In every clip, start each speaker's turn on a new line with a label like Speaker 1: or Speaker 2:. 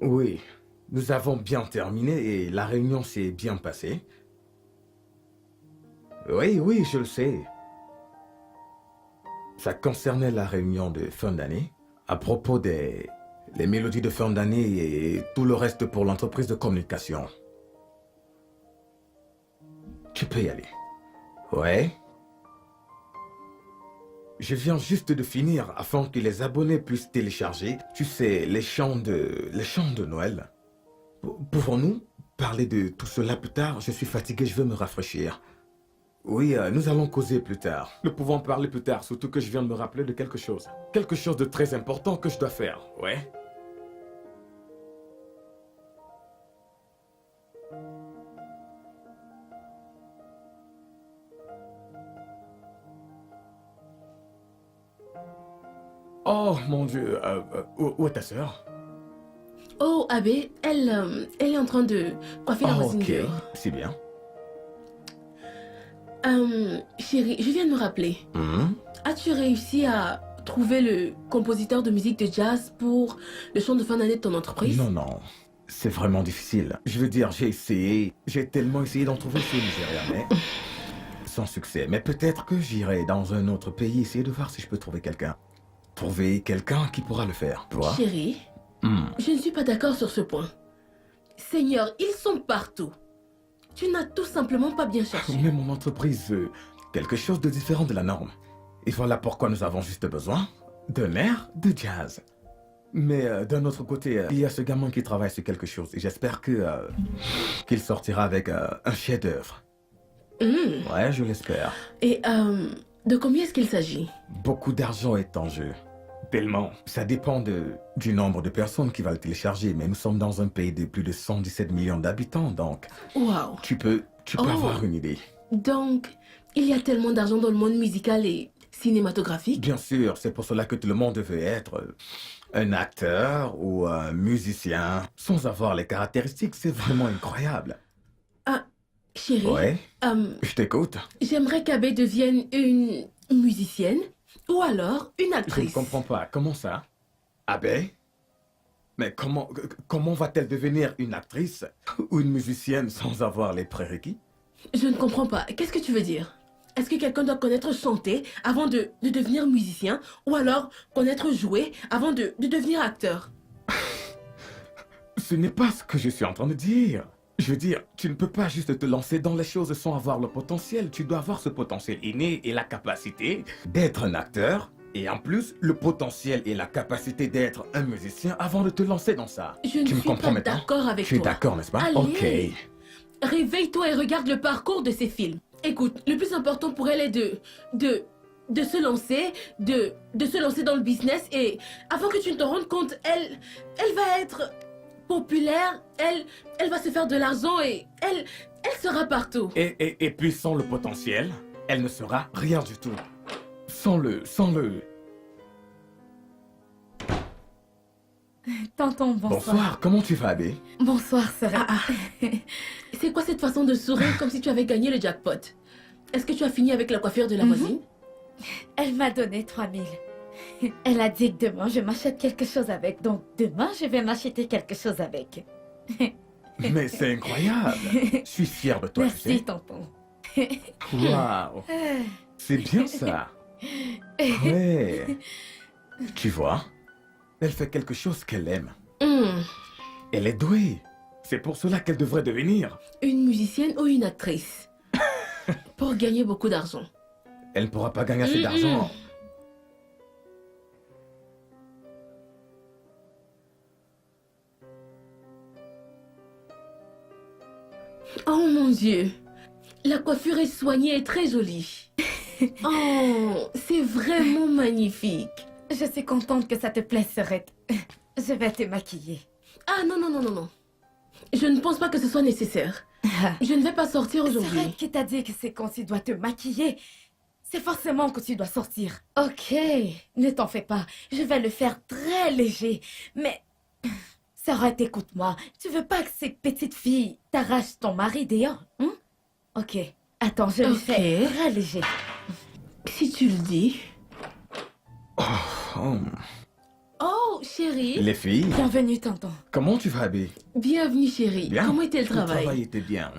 Speaker 1: Oui, nous avons bien terminé et la réunion s'est bien passée. Oui, oui, je le sais. Ça concernait la réunion de fin d'année à propos des les mélodies de fin d'année et tout le reste pour l'entreprise de communication. Tu peux y aller. Ouais. Je viens juste de finir afin que les abonnés puissent télécharger, tu sais, les chants de Noël. Pouvons-nous parler de tout cela plus tard? Je suis fatigué, je veux me rafraîchir. Oui, nous allons causer plus tard. Nous pouvons parler plus tard, surtout que je viens de me rappeler de quelque chose. Quelque chose de très important que je dois faire, ouais? Oh, mon Dieu, où est ta sœur?
Speaker 2: Oh, Abbé, elle est en train de coiffer la
Speaker 1: Oh,
Speaker 2: voisine
Speaker 1: ok,
Speaker 2: dehors.
Speaker 1: c'est bien.
Speaker 2: Chérie, je viens de me rappeler.
Speaker 1: Hmm?
Speaker 2: As-tu réussi à trouver le compositeur de musique de jazz pour le chant de fin d'année de ton entreprise?
Speaker 1: Non, non, c'est vraiment difficile. Je veux dire, j'ai tellement essayé d'en trouver ici au Nigeria, mais sans succès. Mais peut-être que j'irai dans un autre pays essayer de voir si je peux trouver quelqu'un. Trouver quelqu'un qui pourra le faire, tu vois?
Speaker 2: Chérie,
Speaker 1: Hmm.
Speaker 2: je ne suis pas d'accord sur ce point. Seigneur, ils sont partout. Tu n'as tout simplement pas bien cherché.
Speaker 1: Mais mon entreprise veut quelque chose de différent de la norme. Et voilà pourquoi nous avons juste besoin d'un air de jazz. Mais d'un autre côté, il y a ce gamin qui travaille sur quelque chose et j'espère qu'il sortira avec un chef-d'œuvre.
Speaker 2: Hmm.
Speaker 1: Ouais, je l'espère.
Speaker 2: Et de combien est-ce qu'il s'agit?
Speaker 1: Beaucoup d'argent est en jeu. Tellement. Ça dépend du nombre de personnes qui va le télécharger, mais nous sommes dans un pays de plus de 117 millions d'habitants, donc
Speaker 2: Waouh.
Speaker 1: tu peux avoir une idée.
Speaker 2: Donc, il y a tellement d'argent dans le monde musical et cinématographique.
Speaker 1: Bien sûr, c'est pour cela que tout le monde veut être un acteur ou un musicien, sans avoir les caractéristiques, c'est vraiment incroyable.
Speaker 2: Ah, chérie,
Speaker 1: Ouais,
Speaker 2: euh,
Speaker 1: je t'écoute.
Speaker 2: j'aimerais qu'Abbé devienne une musicienne ou alors une
Speaker 1: Je ne
Speaker 2: actrice.
Speaker 1: comprends pas, comment ça? Ah ben? Mais comment va-t-elle devenir une actrice ou une musicienne sans avoir les prérequis?
Speaker 2: Je ne comprends pas. Qu'est-ce que tu veux dire? Est-ce que quelqu'un doit connaître chanter avant de devenir musicien ou alors connaître jouer avant de devenir acteur?
Speaker 1: Ce n'est pas ce que je suis en train de dire. Je veux dire, tu ne peux pas juste te lancer dans les choses sans avoir le potentiel. Tu dois avoir ce potentiel inné et la capacité d'être un acteur. Et en plus, le potentiel et la capacité d'être un musicien avant de te lancer dans ça.
Speaker 2: Je ne
Speaker 1: Tu me
Speaker 2: suis
Speaker 1: comprends
Speaker 2: pas
Speaker 1: maintenant?
Speaker 2: d'accord avec
Speaker 1: Tu es
Speaker 2: toi.
Speaker 1: d'accord, n'est-ce pas?
Speaker 2: Allez.
Speaker 1: Ok.
Speaker 2: Réveille-toi et regarde le parcours de ces films. Écoute, le plus important pour elle est de se lancer, de se lancer dans le business et avant que tu ne te rendes compte, elle va être populaire, elle va se faire de l'argent et elle sera partout.
Speaker 1: Et puis sans le potentiel, elle ne sera rien du tout. Sans le...
Speaker 3: Tonton, bonsoir.
Speaker 1: Bonsoir, comment tu vas, Abé?
Speaker 3: Bonsoir, sœur.
Speaker 2: C'est quoi cette façon de sourire comme si tu avais gagné le jackpot? Est-ce que tu as fini avec la coiffure de la voisine?
Speaker 3: Elle m'a donné 3000. Elle a dit que demain, je m'achète quelque chose avec. Donc, demain, je vais m'acheter quelque chose avec.
Speaker 1: Mais c'est incroyable. Je suis fier de toi, tu
Speaker 3: Merci,
Speaker 1: sais.
Speaker 3: tonton.
Speaker 1: Waouh. C'est bien ça. Ouais. Tu vois, elle fait quelque chose qu'elle aime.
Speaker 2: Hmm.
Speaker 1: Elle est douée. C'est pour cela qu'elle devrait devenir.
Speaker 2: Une musicienne ou une actrice? Pour gagner beaucoup d'argent.
Speaker 1: Elle ne pourra pas gagner assez d'argent.
Speaker 2: Oh mon Dieu! La coiffure est soignée et très jolie. Oh, c'est vraiment magnifique.
Speaker 3: Je suis contente que ça te plaise, sœurette. Je vais te maquiller.
Speaker 2: Ah non, non, non, non, non. Je ne pense pas que ce soit nécessaire. Je ne vais pas sortir aujourd'hui.
Speaker 3: Sœurette qui t'a dit que c'est quand tu dois te maquiller. C'est forcément que tu dois sortir. Ok, ne t'en fais pas. Je vais le faire très léger. Mais, sœurette, écoute-moi. Tu veux pas que ces petites filles t'arrachent ton mari dehors, hein? Ok, attends, je le
Speaker 2: Ok.
Speaker 3: fais très léger.
Speaker 2: Si tu le dis.
Speaker 1: Oh.
Speaker 2: Oh, chérie.
Speaker 1: Les filles,
Speaker 3: Bienvenue, tonton.
Speaker 1: comment tu vas, Abby?
Speaker 2: Bienvenue, chérie.
Speaker 1: Bien.
Speaker 2: Comment était le
Speaker 1: Le travail
Speaker 2: travail?
Speaker 1: était bien.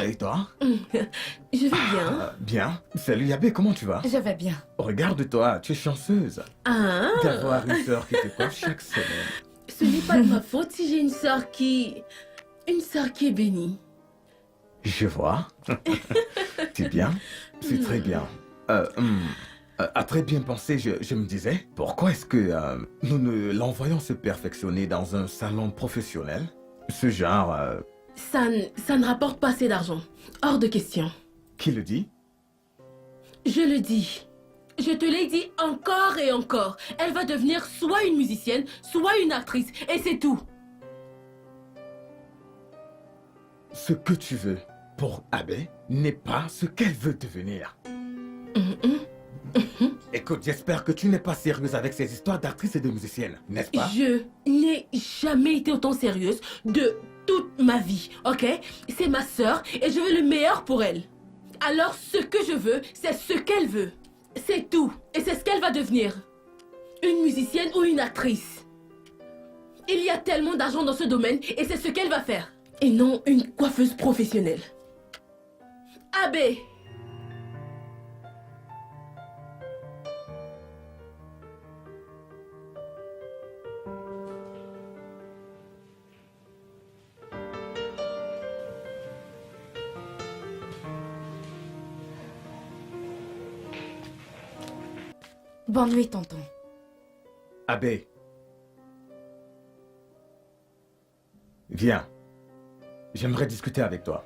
Speaker 1: Et toi?
Speaker 2: Je vais bien.
Speaker 1: Bien. Salut, Abby, comment tu vas?
Speaker 3: Je vais bien.
Speaker 1: Regarde-toi, tu es chanceuse
Speaker 2: Ah,
Speaker 1: d'avoir une sœur qui te coiffe chaque semaine.
Speaker 2: ce n'est pas de ma faute si j'ai une sœur qui... Une sœur qui est bénie.
Speaker 1: Je vois. C'est bien. C'est très bien. À très bien pensé, je me disais, pourquoi est-ce que nous ne l'envoyons se perfectionner dans un salon professionnel? Ce genre,
Speaker 2: Ça ne rapporte pas assez d'argent. Hors de question.
Speaker 1: qui le dit?
Speaker 2: Je le dis. Je te l'ai dit encore et encore. Elle va devenir soit une musicienne, soit une actrice. Et c'est tout.
Speaker 1: Ce que tu veux pour Abby n'est pas ce qu'elle veut devenir. Écoute, j'espère que tu n'es pas sérieuse avec ces histoires d'actrices et de musiciennes, n'est-ce pas?
Speaker 2: Je n'ai jamais été autant sérieuse de toute ma vie, ok? C'est ma sœur et je veux le meilleur pour elle. Alors ce que je veux, c'est ce qu'elle veut. C'est tout. Et c'est ce qu'elle va devenir. Une musicienne ou une actrice. Il y a tellement d'argent dans ce domaine et c'est ce qu'elle va faire. Et non une coiffeuse professionnelle. Abbé!
Speaker 3: Bonne nuit, tonton.
Speaker 1: Abby. Viens. J'aimerais discuter avec toi.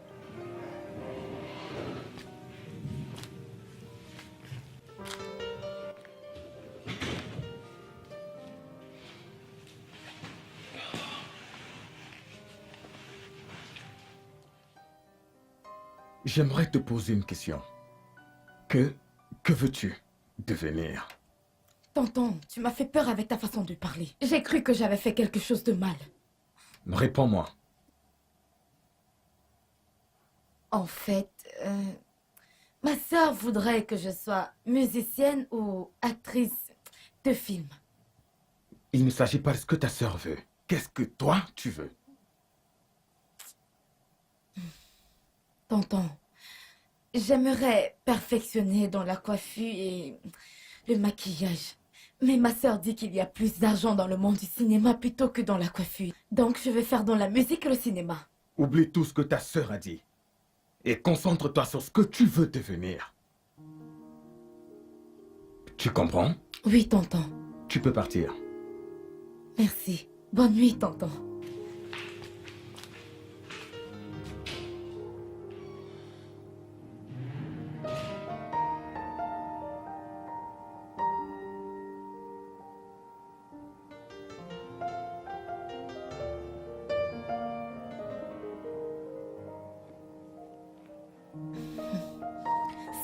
Speaker 1: J'aimerais te poser une question. Que veux-tu devenir?
Speaker 3: Tonton, tu m'as fait peur avec ta façon de parler. J'ai cru que j'avais fait quelque chose de mal.
Speaker 1: Réponds-moi.
Speaker 3: En fait, ma sœur voudrait que je sois musicienne ou actrice de film.
Speaker 1: Il ne s'agit pas de ce que ta sœur veut. Qu'est-ce que toi, tu veux?
Speaker 3: Tonton, j'aimerais perfectionner dans la coiffure et le maquillage. Mais ma sœur dit qu'il y a plus d'argent dans le monde du cinéma plutôt que dans la coiffure. Donc je vais faire dans la musique et le cinéma.
Speaker 1: Oublie tout ce que ta sœur a dit. Et concentre-toi sur ce que tu veux devenir. Tu comprends?
Speaker 3: Oui, tonton.
Speaker 1: Tu peux partir.
Speaker 3: Merci. Bonne nuit, tonton.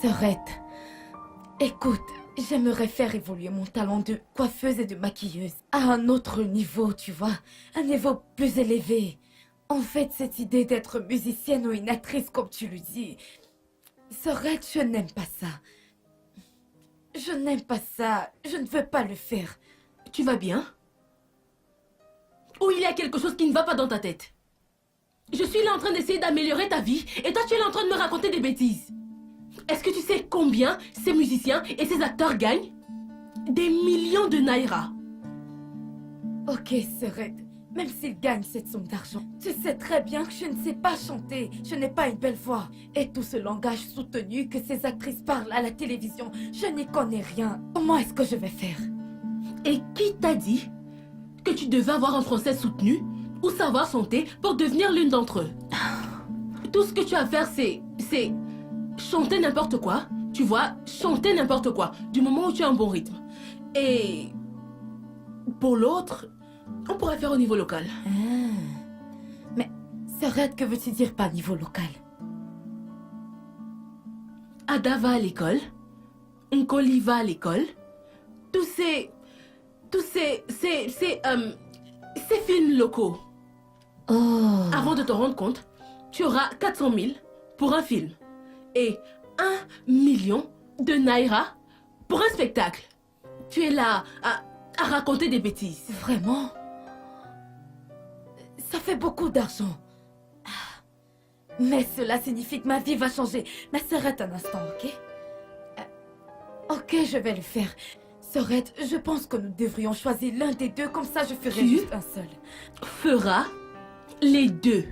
Speaker 3: Sœurette, écoute, j'aimerais faire évoluer mon talent de coiffeuse et de maquilleuse à un autre niveau, tu vois, un niveau plus élevé. En fait, cette idée d'être musicienne ou une actrice, comme tu le dis, Sœurette, je n'aime pas ça. Je n'aime pas ça, je ne veux pas le faire.
Speaker 2: Tu vas bien? Ou il y a quelque chose qui ne va pas dans ta tête? Je suis là en train d'essayer d'améliorer ta vie et toi tu es là en train de me raconter des bêtises. Est-ce que tu sais combien ces musiciens et ces acteurs gagnent? Des millions de naira.
Speaker 3: Ok, Sœurette, même s'ils gagnent cette somme d'argent, tu sais très bien que je ne sais pas chanter, je n'ai pas une belle voix. Et tout ce langage soutenu que ces actrices parlent à la télévision, je n'y connais rien. Comment est-ce que je vais faire?
Speaker 2: Et qui t'a dit que tu devais avoir un français soutenu ou savoir chanter pour devenir l'une d'entre eux? Tout ce que tu as à faire, c'est chanter n'importe quoi. Tu vois, chanter n'importe quoi, du moment où tu as un bon rythme. Et pour l'autre, on pourrait faire au niveau local.
Speaker 3: Mais, Sœurette, que veux-tu dire par niveau local?
Speaker 2: Ada va à l'école, Nkoli va à l'école. Tous ces films locaux.
Speaker 3: Oh.
Speaker 2: Avant de te rendre compte, tu auras 400 000 pour un film et 1 million de naira pour un spectacle. Tu es là à raconter des bêtises.
Speaker 3: Vraiment? Ça fait beaucoup d'argent. Mais cela signifie que ma vie va changer. Mais s'arrête un instant, ok? Ok, je vais le faire. Sorette, je pense que nous devrions choisir l'un des deux, comme ça je ferai
Speaker 2: Tu
Speaker 3: juste un seul.
Speaker 2: Fera les deux.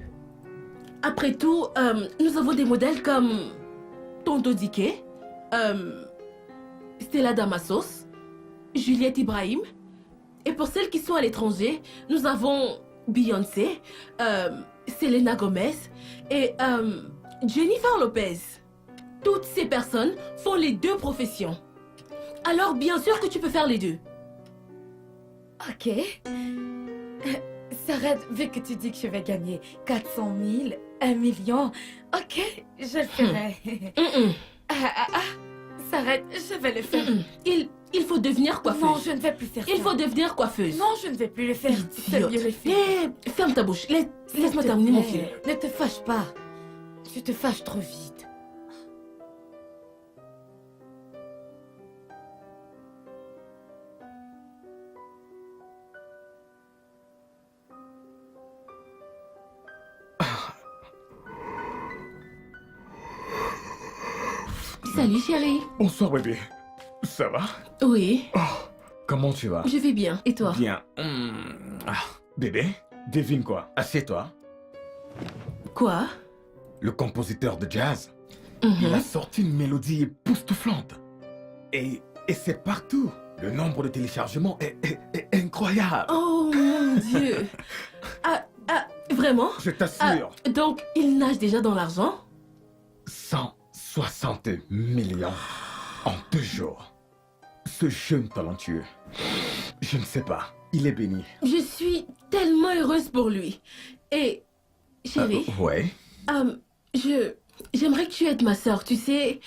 Speaker 2: Après tout, nous avons des modèles comme Tonto Dike, Stella Damasos, Juliette Ibrahim. Et pour celles qui sont à l'étranger, nous avons Beyoncé, Selena Gomez et Jennifer Lopez. Toutes ces personnes font les deux professions. Alors bien sûr que tu peux faire les deux.
Speaker 3: Ok. Sorette, vu que tu dis que je vais gagner 400 000, 1 million, ok, je le ferai. Sorette, je vais le faire.
Speaker 2: Il faut devenir coiffeuse.
Speaker 3: Non, je ne vais plus faire ça.
Speaker 2: Il faut devenir coiffeuse.
Speaker 3: Non, je ne vais plus le faire. C'est
Speaker 2: Idiote.
Speaker 3: mieux le faire.
Speaker 2: Ferme ta bouche. Laisse-moi
Speaker 3: S'il te
Speaker 2: terminer mon
Speaker 3: plaît,
Speaker 2: film.
Speaker 3: Ne te fâche pas. Tu te fâches trop vite.
Speaker 2: Salut chérie.
Speaker 1: Bonsoir bébé. Ça va?
Speaker 2: Oui,
Speaker 1: Comment tu vas?
Speaker 2: je vais bien. Et toi?
Speaker 1: Bien. Bébé, devine quoi? Assieds-toi.
Speaker 2: Quoi?
Speaker 1: Le compositeur de jazz, il a sorti une mélodie époustouflante. Et c'est partout. Le nombre de téléchargements est incroyable.
Speaker 2: Oh mon Dieu. Vraiment?
Speaker 1: Je t'assure.
Speaker 2: Donc, il nage déjà dans l'argent?
Speaker 1: 160 millions en 2 jours. Ce jeune talentueux, je ne sais pas, il est béni.
Speaker 2: Je suis tellement heureuse pour lui. Et, chérie,
Speaker 1: Ouais.
Speaker 2: j'aimerais que tu aides ma sœur, tu sais,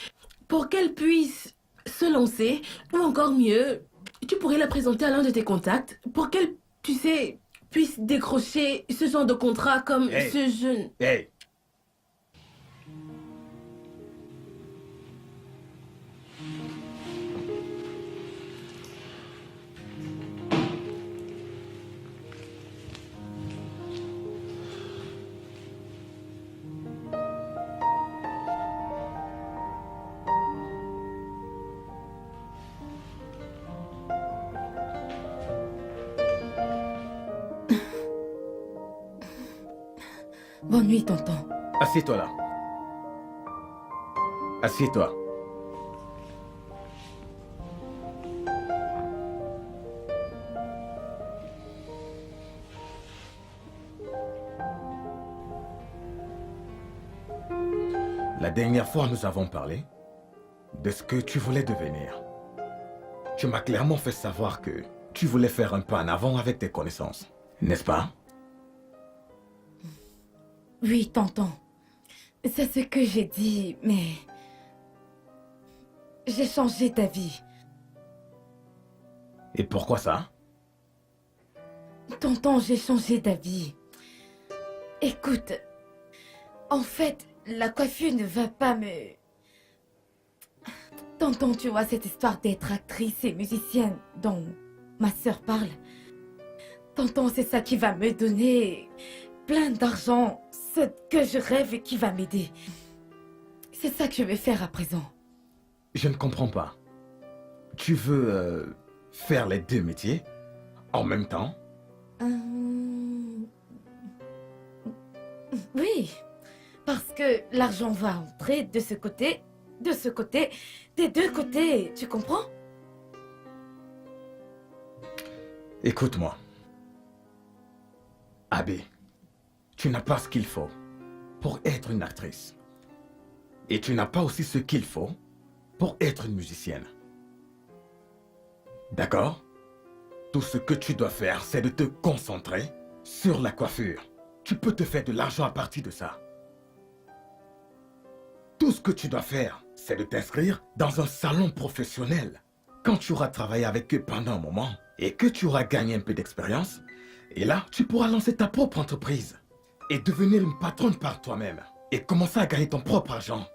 Speaker 2: pour qu'elle puisse se lancer, ou encore mieux, tu pourrais la présenter à l'un de tes contacts, pour qu'elle, tu sais, puisse décrocher ce genre de contrat comme
Speaker 1: Hey.
Speaker 2: ce jeune.
Speaker 1: Hey.
Speaker 3: Bonne nuit, tonton.
Speaker 1: Assieds-toi là. Assieds-toi. La dernière fois, nous avons parlé de ce que tu voulais devenir. Tu m'as clairement fait savoir que tu voulais faire un pas en avant avec tes connaissances, n'est-ce pas?
Speaker 3: Oui, tonton. C'est ce que j'ai dit, mais... J'ai changé d'avis.
Speaker 1: Et pourquoi ça?
Speaker 3: Tonton, j'ai changé d'avis. Écoute, en fait, la coiffure ne va pas me... Tonton, tu vois cette histoire d'être actrice et musicienne dont ma sœur parle. Tonton, c'est ça qui va me donner plein d'argent, ce que je rêve et qui va m'aider. C'est ça que je vais faire à présent.
Speaker 1: Je ne comprends pas. Tu veux faire les deux métiers en même temps?
Speaker 3: Oui, parce que l'argent va entrer de ce côté, des deux côtés, tu comprends?
Speaker 1: Écoute-moi. Abby, tu n'as pas ce qu'il faut pour être une actrice. Et tu n'as pas aussi ce qu'il faut pour être une musicienne. D'accord? Tout ce que tu dois faire, c'est de te concentrer sur la coiffure. Tu peux te faire de l'argent à partir de ça. Tout ce que tu dois faire, c'est de t'inscrire dans un salon professionnel. Quand tu auras travaillé avec eux pendant un moment et que tu auras gagné un peu d'expérience, et là, tu pourras lancer ta propre entreprise et devenir une patronne par toi-même et commencer à gagner ton propre argent.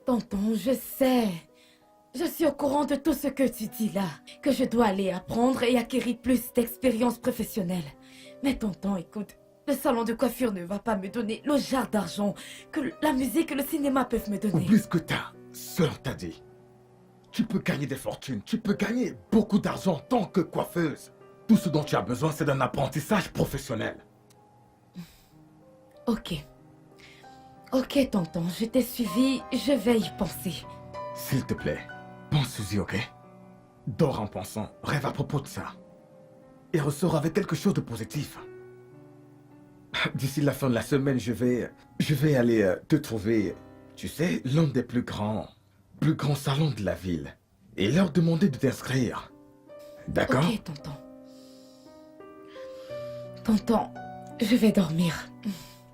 Speaker 3: Tonton, je sais. Je suis au courant de tout ce que tu dis là. Que je dois aller apprendre et acquérir plus d'expérience professionnelle. Mais tonton, écoute, le salon de coiffure ne va pas me donner le genre d'argent que la musique et le cinéma peuvent me donner.
Speaker 1: Oublie ce que ta sœur t'a dit. Tu peux gagner des fortunes, tu peux gagner beaucoup d'argent en tant que coiffeuse. Tout ce dont tu as besoin, c'est d'un apprentissage professionnel.
Speaker 3: Ok. Ok, tonton, je t'ai suivi, je vais y penser.
Speaker 1: S'il te plaît, pense-y, ok? Dors en pensant, rêve à propos de ça. Et ressors avec quelque chose de positif. D'ici la fin de la semaine, je vais aller te trouver, tu sais, l'un des plus grands salons de la ville. Et leur demander de t'inscrire. D'accord?
Speaker 3: Ok, tonton. Tonton, je vais dormir.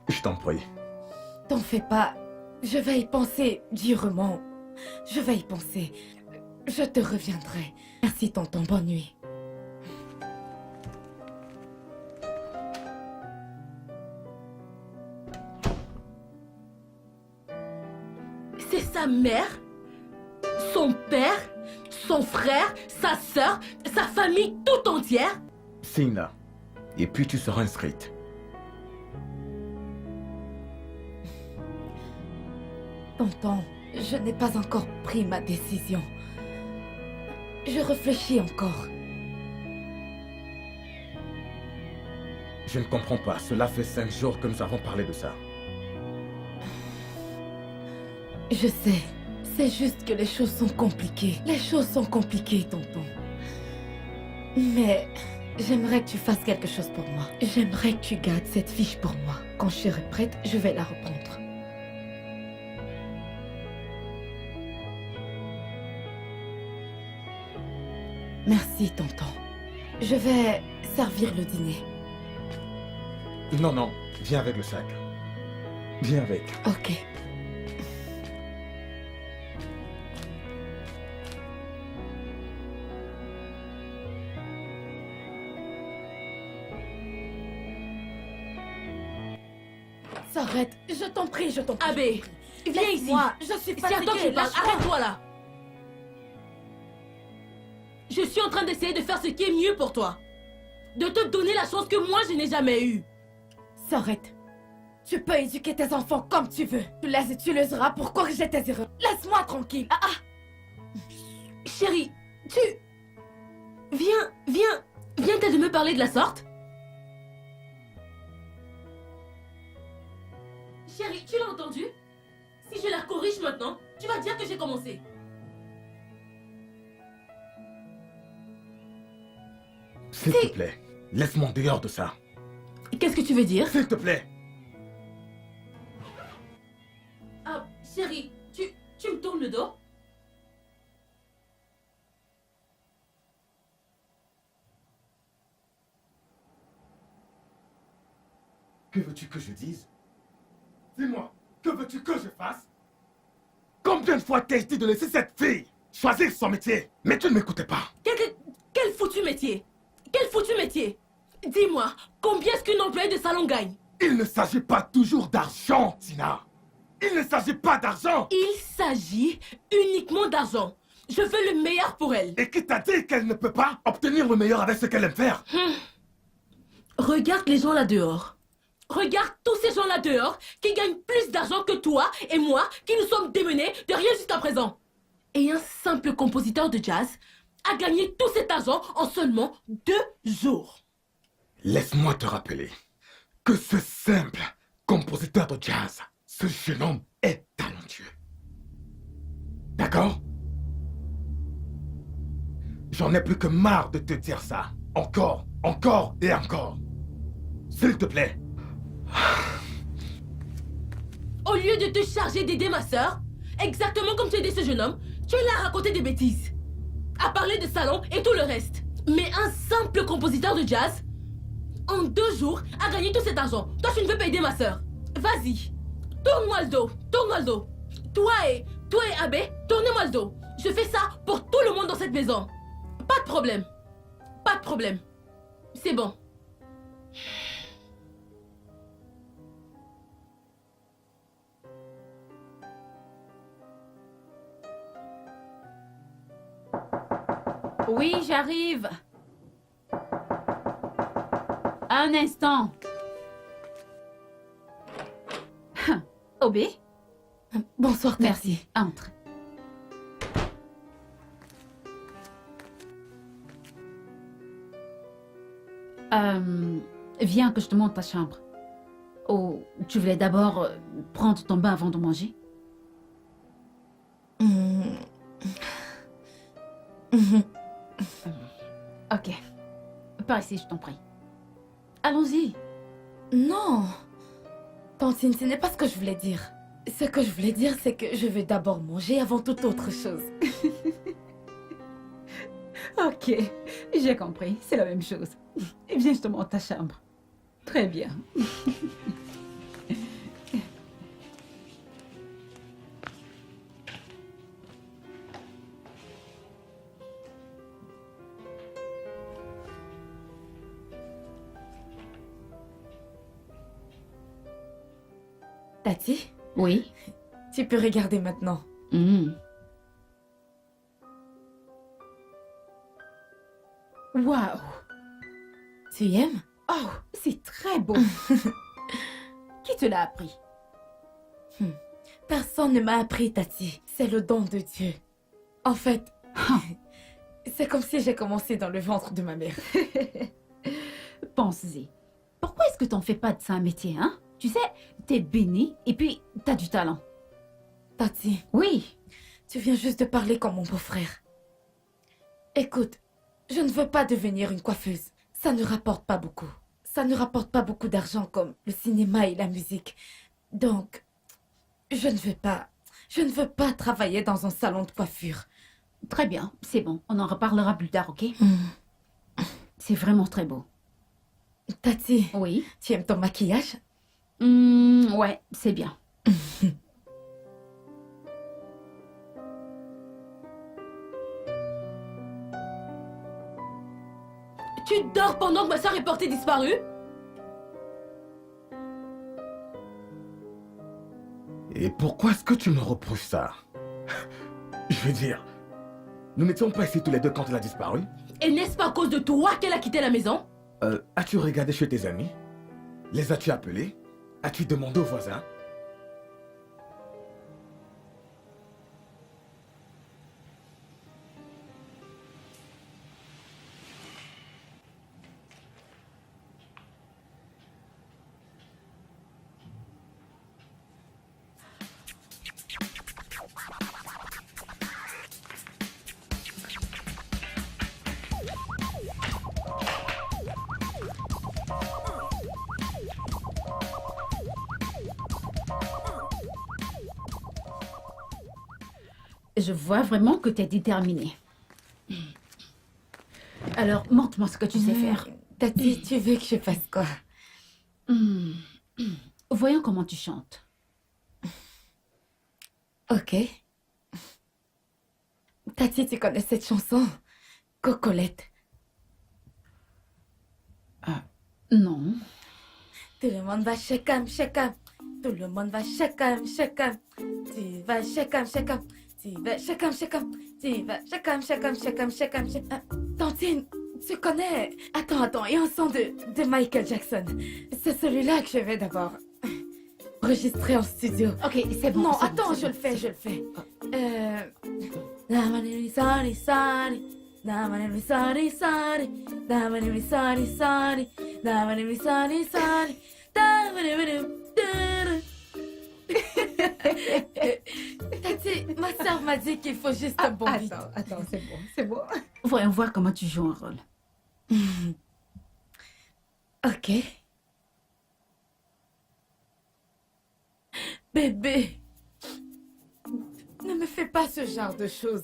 Speaker 1: Je t'en prie.
Speaker 3: T'en fais pas. Je vais y penser durement. Je vais y penser. Je te reviendrai. Merci, tonton. Bonne nuit.
Speaker 2: C'est sa mère, son père, son frère, sa sœur, sa famille tout entière.
Speaker 1: Signe là. Et puis tu seras inscrite.
Speaker 3: Tonton, je n'ai pas encore pris ma décision. Je réfléchis encore.
Speaker 1: Je ne comprends pas. Cela fait 5 jours que nous avons parlé de ça.
Speaker 3: Je sais. C'est juste que les choses sont compliquées. Les choses sont compliquées, tonton. Mais j'aimerais que tu fasses quelque chose pour moi. J'aimerais que tu gardes cette fiche pour moi. Quand je serai prête, je vais la reprendre. Merci, tonton. Je vais servir le dîner.
Speaker 1: Non, non. Viens avec le sac. Viens avec.
Speaker 3: Ok. S'arrête, je t'en prie, je t'en prie.
Speaker 2: Abbé, viens ici.
Speaker 3: Moi, je suis
Speaker 2: C'est à toi que je
Speaker 3: fatiguée.
Speaker 2: parle.
Speaker 3: Lâche-moi.
Speaker 2: Arrête-toi là. Je suis en train d'essayer de faire ce qui est mieux pour toi. De te donner la chance que moi je n'ai jamais eue.
Speaker 3: S'arrête. Tu peux éduquer tes enfants comme tu veux. Tu les utiliseras pour corriger tes erreurs. Laisse-moi tranquille. Ah ah.
Speaker 2: Chérie, tu... Viens t'aider de me parler de la sorte. Chérie, tu l'as entendu? Si je la corrige maintenant, tu vas dire que j'ai commencé.
Speaker 1: S'il te plaît, laisse-moi en dehors de ça.
Speaker 2: Qu'est-ce que tu veux dire?
Speaker 1: S'il te plaît.
Speaker 2: Ah, chérie, tu me tournes le dos?
Speaker 1: Que veux-tu que je dise? Dis-moi, que veux-tu que je fasse? Combien de fois t'ai-je dit de laisser cette fille choisir son métier? Mais tu ne m'écoutais pas.
Speaker 2: Quel foutu métier? Quel foutu métier? Dis-moi, combien est-ce qu'une employée de salon gagne?
Speaker 1: Il ne s'agit pas toujours d'argent, Tina. Il ne s'agit pas d'argent.
Speaker 2: Il s'agit uniquement d'argent. Je veux le meilleur pour elle.
Speaker 1: Et qui t'a dit qu'elle ne peut pas obtenir le meilleur avec ce qu'elle aime faire?
Speaker 2: Regarde les gens là dehors. Regarde tous ces gens là dehors qui gagnent plus d'argent que toi et moi qui nous sommes démenés de rien jusqu'à présent. Et un simple compositeur de jazz a gagné tout cet argent en seulement 2 jours.
Speaker 1: Laisse-moi te rappeler que ce simple compositeur de jazz, ce jeune homme est talentueux. D'accord? J'en ai plus que marre de te dire ça. Encore, encore et encore. S'il te plaît.
Speaker 2: Au lieu de te charger d'aider ma sœur, exactement comme tu aidais ce jeune homme, tu l'as raconté des bêtises. À parler de salon et tout le reste. Mais un simple compositeur de jazz, en 2 jours, a gagné tout cet argent. Toi, tu ne veux pas aider ma sœur. Vas-y. Tourne-moi le dos. Tourne-moi le dos. Toi et Abbé, tournez-moi le dos. Je fais ça pour tout le monde dans cette maison. Pas de problème. Pas de problème. C'est bon.
Speaker 4: Oui, j'arrive. Un instant. Obé,
Speaker 3: Bonsoir, Tati.
Speaker 4: merci. Entre. Viens que je te montre ta chambre. Oh, tu voulais d'abord prendre ton bain avant de manger?
Speaker 3: Hmm. Mhm.
Speaker 4: Ok. Par ici, je t'en prie. Allons-y.
Speaker 3: Non. Tantine, ce n'est pas ce que je voulais dire. Ce que je voulais dire, c'est que je veux d'abord manger avant toute autre chose.
Speaker 4: Ok, j'ai compris. C'est la même chose. Eh bien, je te montre ta chambre. Très bien.
Speaker 3: Tati,
Speaker 4: Oui.
Speaker 3: tu peux regarder maintenant.
Speaker 4: Hmm. Waouh.
Speaker 3: Tu aimes?
Speaker 4: Oh, c'est très beau. Qui te l'a appris?
Speaker 3: Personne ne m'a appris, Tati. C'est le don de Dieu. En fait, c'est comme si j'ai commencé dans le ventre de ma mère.
Speaker 4: Pense-y. Pourquoi est-ce que t'en fais pas de ça un métier, hein? Tu sais, t'es béni et puis t'as du talent.
Speaker 3: Tati,
Speaker 4: Oui.
Speaker 3: tu viens juste de parler comme mon beau-frère. Écoute, je ne veux pas devenir une coiffeuse. Ça ne rapporte pas beaucoup. Ça ne rapporte pas beaucoup d'argent comme le cinéma et la musique. Donc, je ne veux pas travailler dans un salon de coiffure.
Speaker 4: Très bien, c'est bon. On en reparlera plus tard, ok? C'est vraiment très beau.
Speaker 3: Tati,
Speaker 4: Oui.
Speaker 3: tu aimes ton maquillage?
Speaker 4: Ouais, c'est bien.
Speaker 2: Tu dors pendant que ma soeur est portée disparue?
Speaker 1: Et pourquoi est-ce que tu me reproches ça? Je veux dire, nous n'étions pas ici tous les deux quand elle a disparu.
Speaker 2: Et n'est-ce pas à cause de toi qu'elle a quitté la maison?
Speaker 1: As-tu regardé chez tes amis? Les as-tu appelés? As-tu demandé aux voisins?
Speaker 4: Je vois vraiment que t'es déterminée. Alors, montre-moi ce que tu sais faire.
Speaker 3: Tati, tu veux que je fasse quoi?
Speaker 4: Voyons comment tu chantes.
Speaker 3: Ok. Tati, tu connais cette chanson? Cocolette.
Speaker 4: Non.
Speaker 3: Tout le monde va shake-am, shake-am. Tout le monde va shake-am, shake-am. Tu vas shake-am, shake-am. Tu vas shake-am, shake-am. Tu vas shake-am, shake-am, shake-am, shake-am, shake-am. Tantine, tu connais... Attends, il y a un son de Michael Jackson. C'est celui-là que je vais d'abord enregistrer en studio.
Speaker 4: Ok, c'est bon.
Speaker 3: Non,
Speaker 4: c'est bon,
Speaker 3: attends,
Speaker 4: c'est
Speaker 3: je
Speaker 4: bon.
Speaker 3: le fais. Sari, sari. Sari, sari, sari. Sari, sari, sari. Tati, ma soeur m'a dit qu'il faut juste un bon beat.
Speaker 4: Attends, c'est bon. Voyons voir comment tu joues un rôle.
Speaker 3: Ok. Bébé, ne me fais pas ce genre de choses.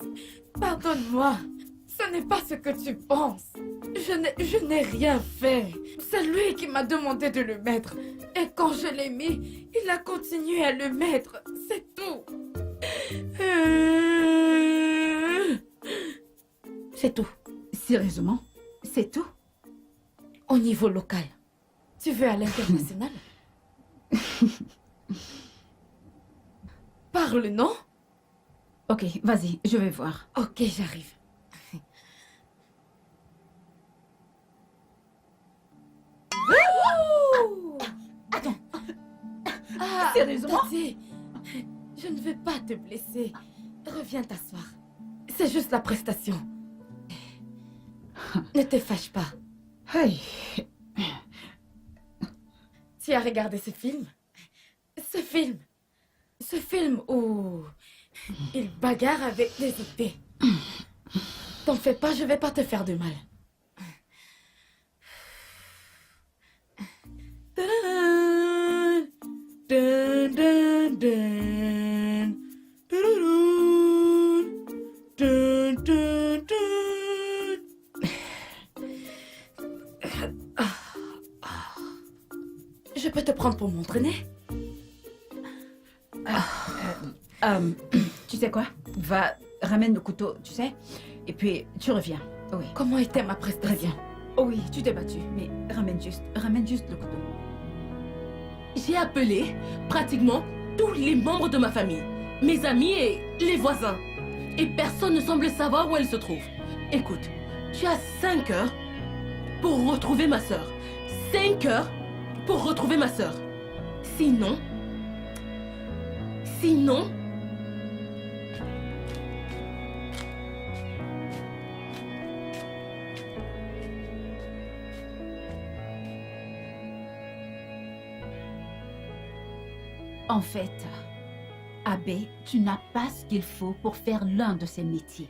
Speaker 3: Pardonne-moi. Ce n'est pas ce que tu penses. Je n'ai rien fait. C'est lui qui m'a demandé de le mettre. Et quand je l'ai mis, il a continué à le mettre. C'est tout. C'est tout.
Speaker 4: Sérieusement? C'est tout?
Speaker 3: Au niveau local. Tu veux à l'international? Parle, non?
Speaker 4: Ok, vas-y, je vais voir.
Speaker 3: Ok, j'arrive.
Speaker 4: Sérieusement?
Speaker 3: Tati, je ne veux pas te blesser. Reviens t'asseoir. C'est juste la prestation. Ne te fâche pas.
Speaker 4: Hey.
Speaker 3: Tu as regardé ce film? Ce film où il bagarre avec des épées. T'en fais pas, je vais pas te faire de mal. Dun, dun, dun, dun. Dun, dun, dun. Je peux te prendre pour m'entraîner?
Speaker 4: Tu sais quoi? Va, ramène le couteau, tu sais? Et puis, tu reviens. Oui.
Speaker 3: Comment était ma
Speaker 4: Très
Speaker 3: prestation?
Speaker 4: bien. Oh oui, tu t'es battu, mais ramène juste le couteau.
Speaker 2: J'ai appelé pratiquement tous les membres de ma famille, mes amis et les voisins. Et personne ne semble savoir où elle se trouve. Écoute, tu as 5 heures pour retrouver ma sœur. 5 heures pour retrouver ma sœur. Sinon...
Speaker 4: En fait, Abbé, tu n'as pas ce qu'il faut pour faire l'un de ces métiers.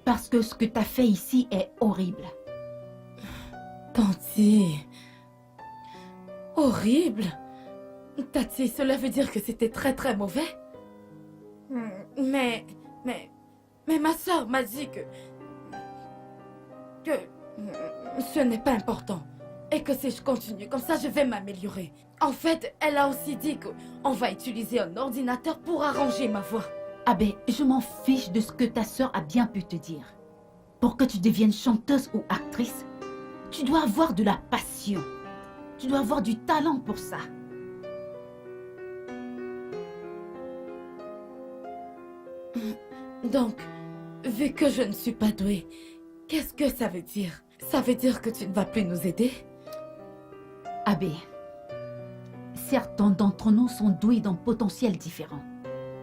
Speaker 4: Parce que ce que tu as fait ici est horrible.
Speaker 3: Tati. Horrible. Tati, cela veut dire que c'était très très mauvais. Mais ma soeur m'a dit que ce n'est pas important. Et que si je continue comme ça, je vais m'améliorer. En fait, elle a aussi dit qu'on va utiliser un ordinateur pour arranger ma voix.
Speaker 4: Abbé, je m'en fiche de ce que ta sœur a bien pu te dire. Pour que tu deviennes chanteuse ou actrice, tu dois avoir de la passion. Tu dois avoir du talent pour ça.
Speaker 3: Donc, vu que je ne suis pas douée, qu'est-ce que ça veut dire? Ça veut dire que tu ne vas plus nous aider?
Speaker 4: Abbé, certains d'entre nous sont doués d'un potentiel différent.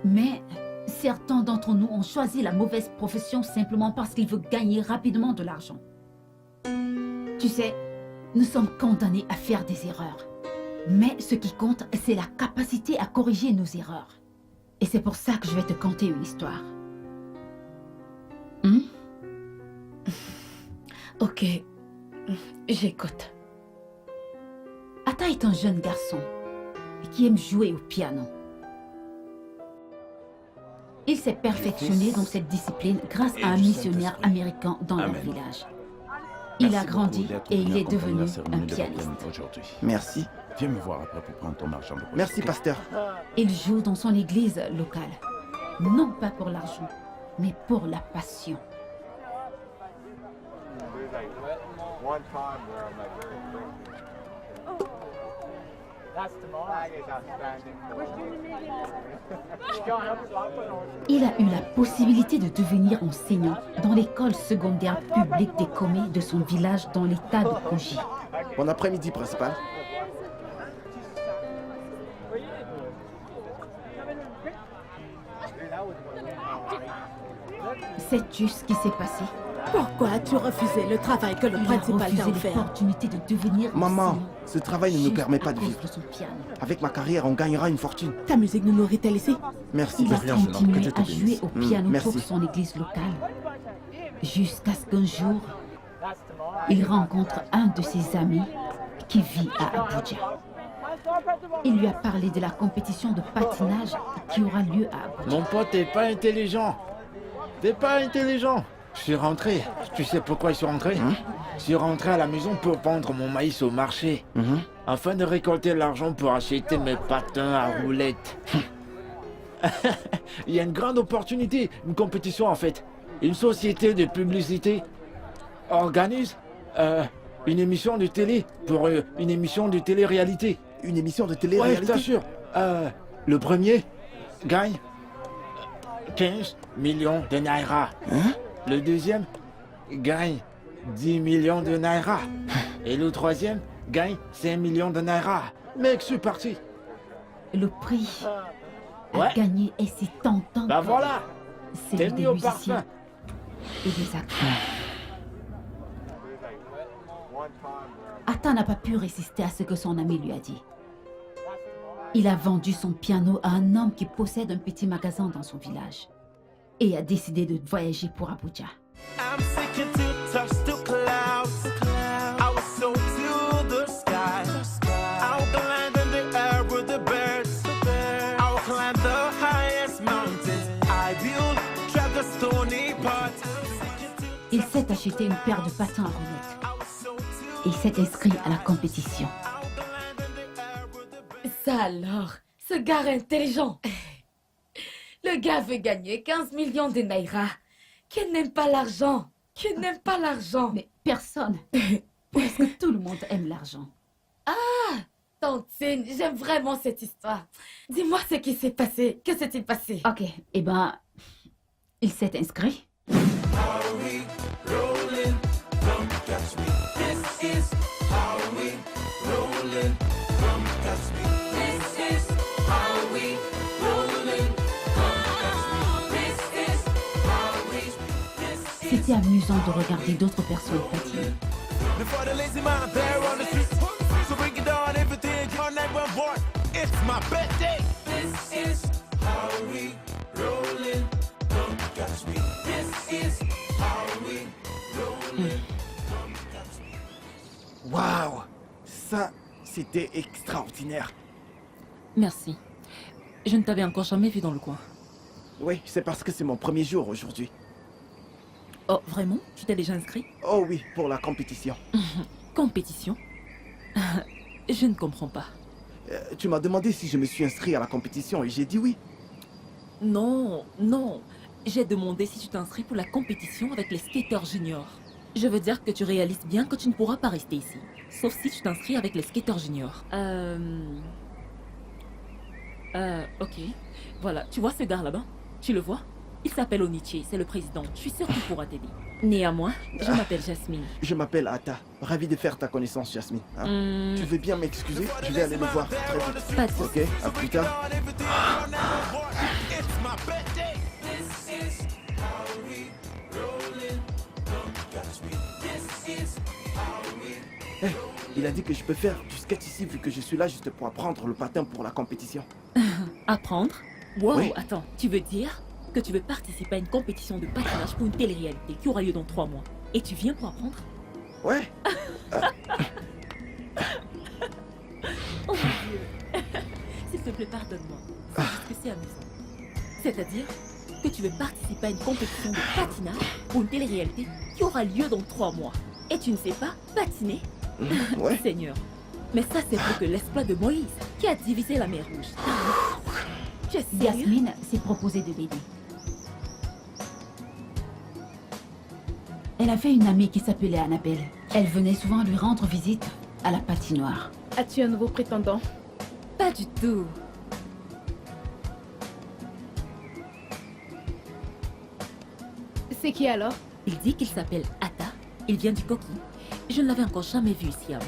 Speaker 4: Mais certains d'entre nous ont choisi la mauvaise profession simplement parce qu'ils veulent gagner rapidement de l'argent. Tu sais, nous sommes condamnés à faire des erreurs. Mais ce qui compte, c'est la capacité à corriger nos erreurs. Et c'est pour ça que je vais te conter une histoire.
Speaker 3: Ok, j'écoute.
Speaker 4: Atta est un jeune garçon qui aime jouer au piano. Il s'est perfectionné dans cette discipline grâce à un missionnaire américain dans leur village. Il a grandi et il est devenu un pianiste.
Speaker 5: Merci.
Speaker 6: Viens me voir après pour prendre ton argent.
Speaker 5: Merci, pasteur.
Speaker 4: Il joue dans son église locale. Non pas pour l'argent, mais pour la passion. Il a eu la possibilité de devenir enseignant dans l'école secondaire publique des Comés de son village dans l'état de Kogi.
Speaker 5: Bon après-midi, principal.
Speaker 4: Sais-tu ce qui s'est passé?
Speaker 7: Pourquoi as-tu refusé le travail que le
Speaker 4: Il a
Speaker 7: principal t'a
Speaker 4: refusé
Speaker 7: offert?
Speaker 4: l'opportunité de devenir
Speaker 5: Maman,
Speaker 4: enseignant.
Speaker 5: ce travail ne nous
Speaker 4: Juste
Speaker 5: permet
Speaker 4: à
Speaker 5: pas de
Speaker 4: cause
Speaker 5: vivre.
Speaker 4: de son piano.
Speaker 5: Avec ma carrière, on gagnera une fortune.
Speaker 7: Ta musique nous nourrit-elle ici?
Speaker 5: Merci.
Speaker 4: Il a
Speaker 1: rien, jeune homme, que
Speaker 4: continué
Speaker 1: Dieu te
Speaker 4: à jouer
Speaker 1: bénisse.
Speaker 4: au piano
Speaker 5: merci.
Speaker 4: pour son église locale. Jusqu'à ce qu'un jour, il rencontre un de ses amis qui vit à Abuja. Il lui a parlé de la compétition de patinage qui aura lieu à Abuja.
Speaker 6: Mon pote, t'es pas intelligent. T'es pas intelligent. Je suis rentré. Tu sais pourquoi je suis rentré? Je suis rentré à la maison pour vendre mon maïs au marché. Afin de récolter l'argent pour acheter mes patins à roulettes. Il y a une grande opportunité, une compétition en fait. Une société de publicité organise une émission de télé pour une émission de télé-réalité.
Speaker 5: Une émission de
Speaker 6: Ouais, je
Speaker 5: télé-réalité.
Speaker 6: t'assure. Le premier gagne 15 millions de naira. Le deuxième gagne 10 millions de naira. Et le troisième gagne 5 millions de naira. Mec, je suis parti.
Speaker 4: Le prix à
Speaker 6: Ouais.
Speaker 4: gagner est si tentant.
Speaker 6: Bah
Speaker 4: que
Speaker 6: voilà,
Speaker 4: c'est
Speaker 6: t'es
Speaker 4: des
Speaker 6: venu au
Speaker 4: musiciens
Speaker 6: parfum.
Speaker 4: et des acteurs. Atta n'a pas pu résister à ce que son ami lui a dit. Il a vendu son piano à un homme qui possède un petit magasin dans son village et a décidé de voyager pour Abuja.
Speaker 8: I'm seeking to touch the clouds. I will soar to the sky. I will land in the air with the birds. I will climb the highest mountains. I will tread the stony path.
Speaker 4: Il s'est acheté une paire de patins à roulettes et s'est inscrit à la compétition.
Speaker 3: Ça alors, ce gars est intelligent. Le gars veut gagner 15 millions de naira. Qui n'aime pas l'argent? Qui n'aime pas l'argent?
Speaker 4: Mais personne, presque tout le monde aime l'argent.
Speaker 3: Tantine, j'aime vraiment cette histoire. Dis-moi ce qui s'est passé. Que s'est-il passé?
Speaker 4: Ok, eh ben, il s'est inscrit. C'était amusant de regarder d'autres personnes patiner.
Speaker 8: Before the lazy man there on the street. So bring it on everything on 911. It's my birthday. This is how we rollin'. Don't catch me. This is how we rollin'.
Speaker 5: Waouh! Ça, c'était extraordinaire.
Speaker 9: Merci. Je ne t'avais encore jamais vu dans le coin.
Speaker 5: Oui, c'est parce que c'est mon premier jour aujourd'hui.
Speaker 9: Oh, vraiment? Tu t'es déjà inscrit?
Speaker 5: Oh oui, pour la compétition.
Speaker 9: Compétition? Je ne comprends pas.
Speaker 5: Tu m'as demandé si je me suis inscrit à la compétition et j'ai dit oui.
Speaker 9: Non, non. J'ai demandé si tu t'inscris pour la compétition avec les skateurs juniors. Je veux dire que tu réalises bien que tu ne pourras pas rester ici. Sauf si tu t'inscris avec les skateurs juniors. Ok. Voilà, tu vois ce gars là-bas? Tu le vois? Il s'appelle Onichi, c'est le président. Je suis sûre qu'il pourra t'aider. Néanmoins, je m'appelle Jasmine.
Speaker 5: Je m'appelle Atta. Ravi de faire ta connaissance, Jasmine. Hein? Tu veux bien m'excuser? Je vais aller le voir très vite.
Speaker 9: Pas de soucis.
Speaker 5: Ok, à plus tard.
Speaker 8: It's my birthday. This is how we rollin'. Don't catch me. This is how we.
Speaker 5: Il a dit que je peux faire du skate ici vu que je suis là juste pour apprendre le patin pour la compétition.
Speaker 9: Apprendre? Wow,
Speaker 5: Oui.
Speaker 9: attends, tu veux dire que tu veux participer à une compétition de patinage pour une télé-réalité qui aura lieu dans 3 mois. Et tu viens pour apprendre?
Speaker 5: Ouais.
Speaker 9: Oh mon Dieu. S'il te plaît, pardonne-moi. C'est juste que c'est amusant. C'est-à-dire que tu veux participer à une compétition de patinage pour une télé-réalité qui aura lieu dans 3 mois. Et tu ne sais pas patiner?
Speaker 5: Ouais.
Speaker 9: Seigneur. Mais ça, c'est plus que l'exploit de Moïse qui a divisé la mer Rouge. Tu es sérieux?
Speaker 4: Yasmine s'est proposée de l'aider. Elle avait une amie qui s'appelait Annabelle. Elle venait souvent lui rendre visite à la patinoire.
Speaker 7: As-tu un nouveau prétendant?
Speaker 9: Pas du tout.
Speaker 7: C'est qui alors?
Speaker 9: Il dit qu'il s'appelle Atta. Il vient du Koki. Je ne l'avais encore jamais vu ici avant.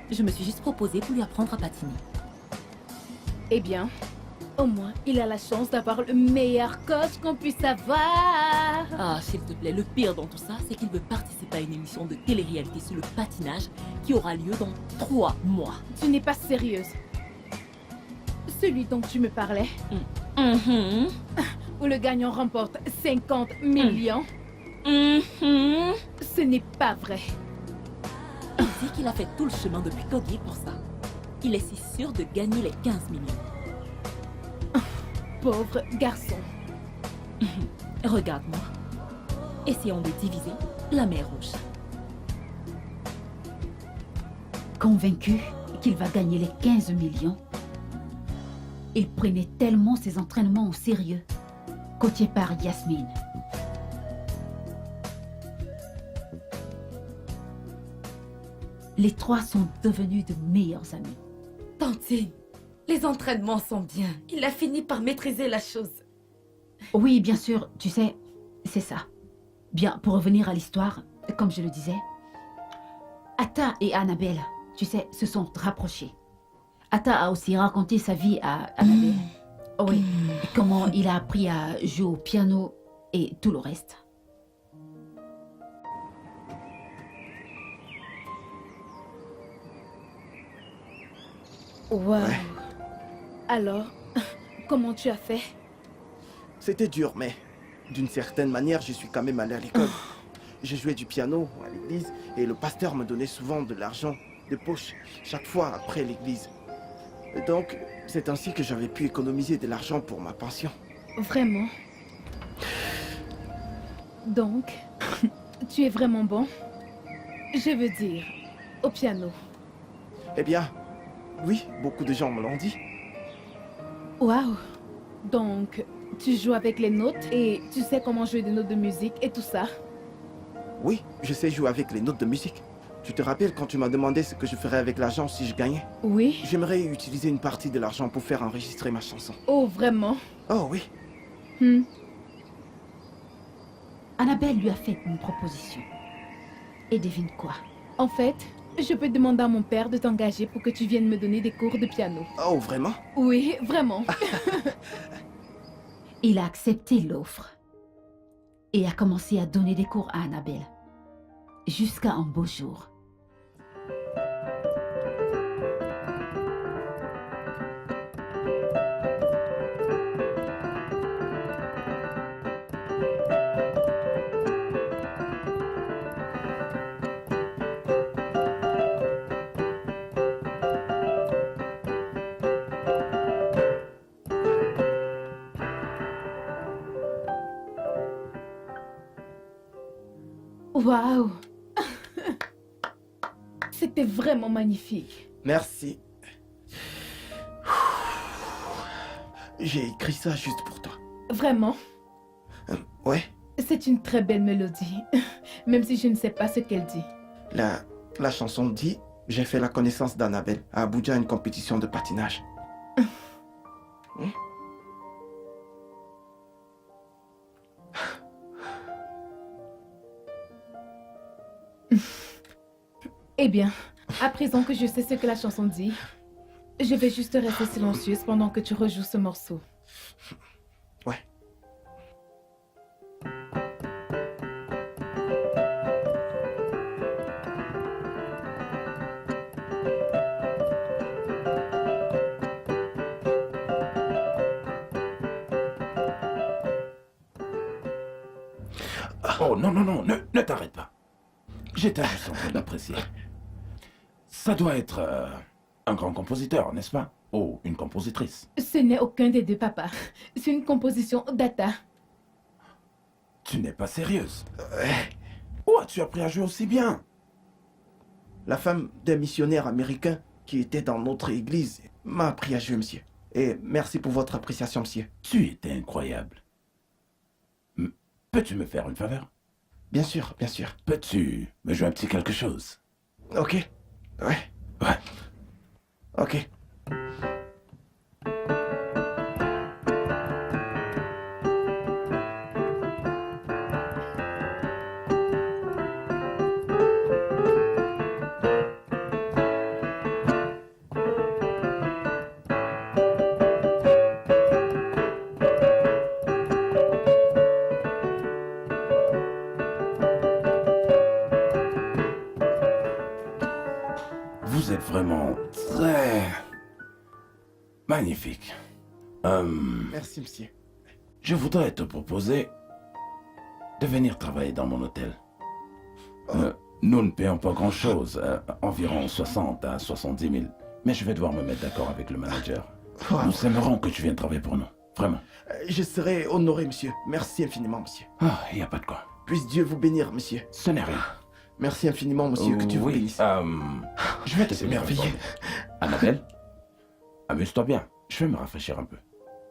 Speaker 9: Je me suis juste proposée pour lui apprendre à patiner.
Speaker 7: Eh bien, au moins, il a la chance d'avoir le meilleur coach qu'on puisse avoir.
Speaker 9: Ah, s'il te plaît, le pire dans tout ça, c'est qu'il veut participer à une émission de télé-réalité sur le patinage qui aura lieu dans 3 mois.
Speaker 7: Tu n'es pas sérieuse. Celui dont tu me parlais,
Speaker 9: Mhm.
Speaker 7: où le gagnant remporte 50 millions,
Speaker 9: Mhm.
Speaker 7: ce n'est pas vrai.
Speaker 9: Il dit qu'il a fait tout le chemin depuis Kogi pour ça. Il est si sûr de gagner les 15 millions.
Speaker 7: Pauvre garçon.
Speaker 9: Regarde-moi. Essayons de diviser la mer Rouge.
Speaker 4: Convaincu qu'il va gagner les 15 millions, il prenait tellement ses entraînements au sérieux, coaché par Yasmine. Les trois sont devenus de meilleurs amis.
Speaker 3: Tantine, les entraînements sont bien. Il a fini par maîtriser la chose.
Speaker 4: Oui, bien sûr, tu sais, c'est ça. Bien, pour revenir à l'histoire, comme je le disais, Atta et Annabelle, tu sais, se sont rapprochés. Atta a aussi raconté sa vie à Annabelle. Oui, comment il a appris à jouer au piano et tout le reste.
Speaker 7: Waouh. Alors, comment tu as fait?
Speaker 5: C'était dur, mais d'une certaine manière, je suis quand même allé à l'école. Je jouais du piano à l'église et le pasteur me donnait souvent de l'argent de poche chaque fois après l'église. Donc, c'est ainsi que j'avais pu économiser de l'argent pour ma pension.
Speaker 7: Vraiment? Donc, tu es vraiment bon? Je veux dire, au piano.
Speaker 5: Eh bien, oui, beaucoup de gens me l'ont dit.
Speaker 7: Waouh! Donc, tu joues avec les notes et tu sais comment jouer des notes de musique et tout ça?
Speaker 5: Oui, je sais jouer avec les notes de musique. Tu te rappelles quand tu m'as demandé ce que je ferais avec l'argent si je gagnais?
Speaker 7: Oui.
Speaker 5: J'aimerais utiliser une partie de l'argent pour faire enregistrer ma chanson.
Speaker 7: Oh, vraiment?
Speaker 5: Oh oui.
Speaker 4: Annabelle lui a fait une proposition. Et devine quoi?
Speaker 7: En fait, je peux demander à mon père de t'engager pour que tu viennes me donner des cours de piano.
Speaker 5: Oh, vraiment?
Speaker 7: Oui, vraiment.
Speaker 4: Il a accepté l'offre et a commencé à donner des cours à Annabelle. Jusqu'à un beau jour.
Speaker 7: Waouh! C'était vraiment magnifique.
Speaker 5: Merci. J'ai écrit ça juste pour toi.
Speaker 7: Vraiment?
Speaker 5: Ouais.
Speaker 7: C'est une très belle mélodie, même si je ne sais pas ce qu'elle dit.
Speaker 5: La chanson dit « J'ai fait la connaissance d'Annabelle à Abuja à une compétition de patinage. »
Speaker 7: Eh bien, à présent que je sais ce que la chanson dit, je vais juste rester silencieuse pendant que tu rejoues ce morceau.
Speaker 5: Ouais.
Speaker 10: Oh non, non, non, ne t'arrête pas. J'étais juste en train d'apprécier. Ça doit être un grand compositeur, n'est-ce pas? Ou une compositrice.
Speaker 7: Ce n'est aucun des deux, papa. C'est une composition d'Atta.
Speaker 10: Tu n'es pas sérieuse. Où as-tu appris à jouer aussi bien?
Speaker 5: La femme d'un missionnaire américain qui était dans notre église m'a appris à jouer, monsieur. Et merci pour votre appréciation, monsieur.
Speaker 10: Tu étais incroyable. Peux-tu me faire une faveur?
Speaker 5: Bien sûr, bien sûr.
Speaker 10: Peux-tu me jouer un petit quelque chose?
Speaker 5: Ok. Ouais.
Speaker 10: Ouais.
Speaker 5: Ok.
Speaker 10: Vous êtes vraiment très magnifique.
Speaker 5: Merci, monsieur.
Speaker 10: Je voudrais te proposer de venir travailler dans mon hôtel. Nous ne payons pas grand-chose, environ 60 à 70 000. Mais je vais devoir me mettre d'accord avec le manager. Nous aimerons que tu viennes travailler pour nous, vraiment.
Speaker 5: Je serai honoré, monsieur. Merci infiniment, monsieur.
Speaker 10: Ah, il n'y a pas de quoi.
Speaker 5: Puisse Dieu vous bénir, monsieur.
Speaker 10: Ce n'est rien.
Speaker 5: Merci infiniment, monsieur. Que Dieu vous
Speaker 10: Oui,
Speaker 5: bénisse.
Speaker 10: je vais te
Speaker 5: C'est merveilleux.
Speaker 10: Annabelle, amuse-toi bien. Je vais me rafraîchir un peu.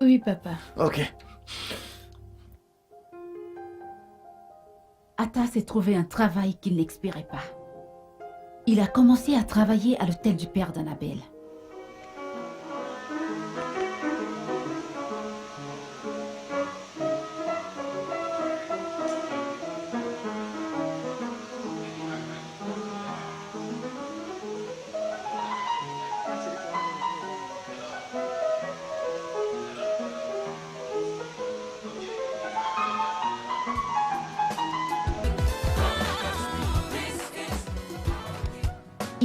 Speaker 7: Oui, papa.
Speaker 5: Ok.
Speaker 4: Atta s'est trouvé un travail qu'il n'expirait pas. Il a commencé à travailler à l'hôtel du père d'Annabelle.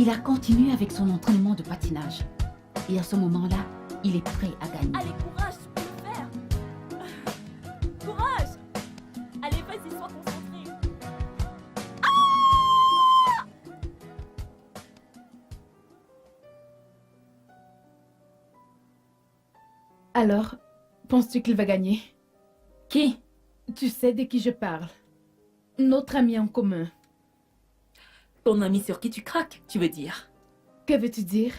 Speaker 4: Il a continué avec son entraînement de patinage. Et à ce moment-là, il est prêt à gagner.
Speaker 9: Allez, courage, tu peux le faire. Courage. Allez, vas-y, sois concentré.
Speaker 7: Alors, penses-tu qu'il va gagner?
Speaker 9: Qui?
Speaker 7: Tu sais de qui je parle. Notre ami en commun.
Speaker 9: Ton ami sur qui tu craques, tu veux dire?
Speaker 7: Que veux-tu dire?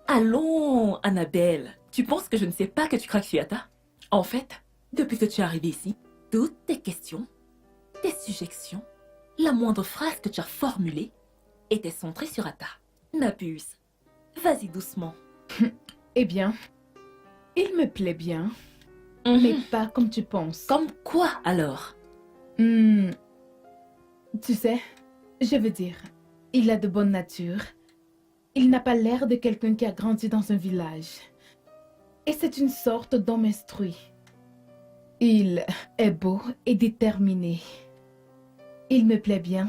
Speaker 9: Allons, Annabelle. Tu penses que je ne sais pas que tu craques sur Atta? En fait, depuis que tu es arrivée ici, toutes tes questions, tes suggestions, la moindre phrase que tu as formulée était centrée sur Atta. N'abuse. Vas-y doucement.
Speaker 7: Eh bien, il me plaît bien, mais pas comme tu penses.
Speaker 9: Comme quoi alors?
Speaker 7: Tu sais, je veux dire, il a de bonne nature. Il n'a pas l'air de quelqu'un qui a grandi dans un village. Et c'est une sorte d'homme instruit. Il est beau et déterminé. Il me plaît bien,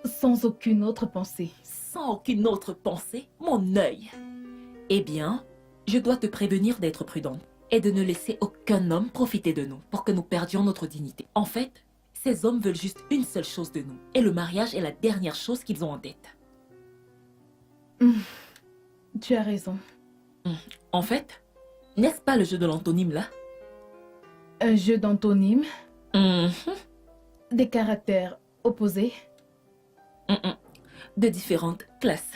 Speaker 7: sans aucune autre pensée.
Speaker 9: Sans aucune autre pensée, mon œil. Eh bien, je dois te prévenir d'être prudente et de ne laisser aucun homme profiter de nous pour que nous perdions notre dignité. En fait, ces hommes veulent juste une seule chose de nous. Et le mariage est la dernière chose qu'ils ont en tête.
Speaker 7: Tu as raison.
Speaker 9: En fait, n'est-ce pas le jeu de l'antonyme là?
Speaker 7: Un jeu d'antonymes, des caractères opposés.
Speaker 9: De différentes classes.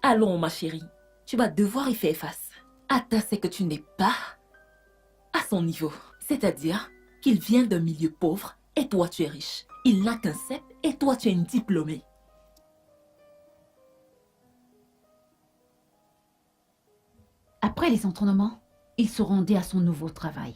Speaker 9: Allons, ma chérie. Tu vas devoir y faire face. Atta sait que tu n'es pas à son niveau. C'est-à-dire qu'il vient d'un milieu pauvre et toi tu es riche. Il n'a qu'un CEP et toi tu es une diplômée.
Speaker 4: Après les entraînements, il se rendait à son nouveau travail.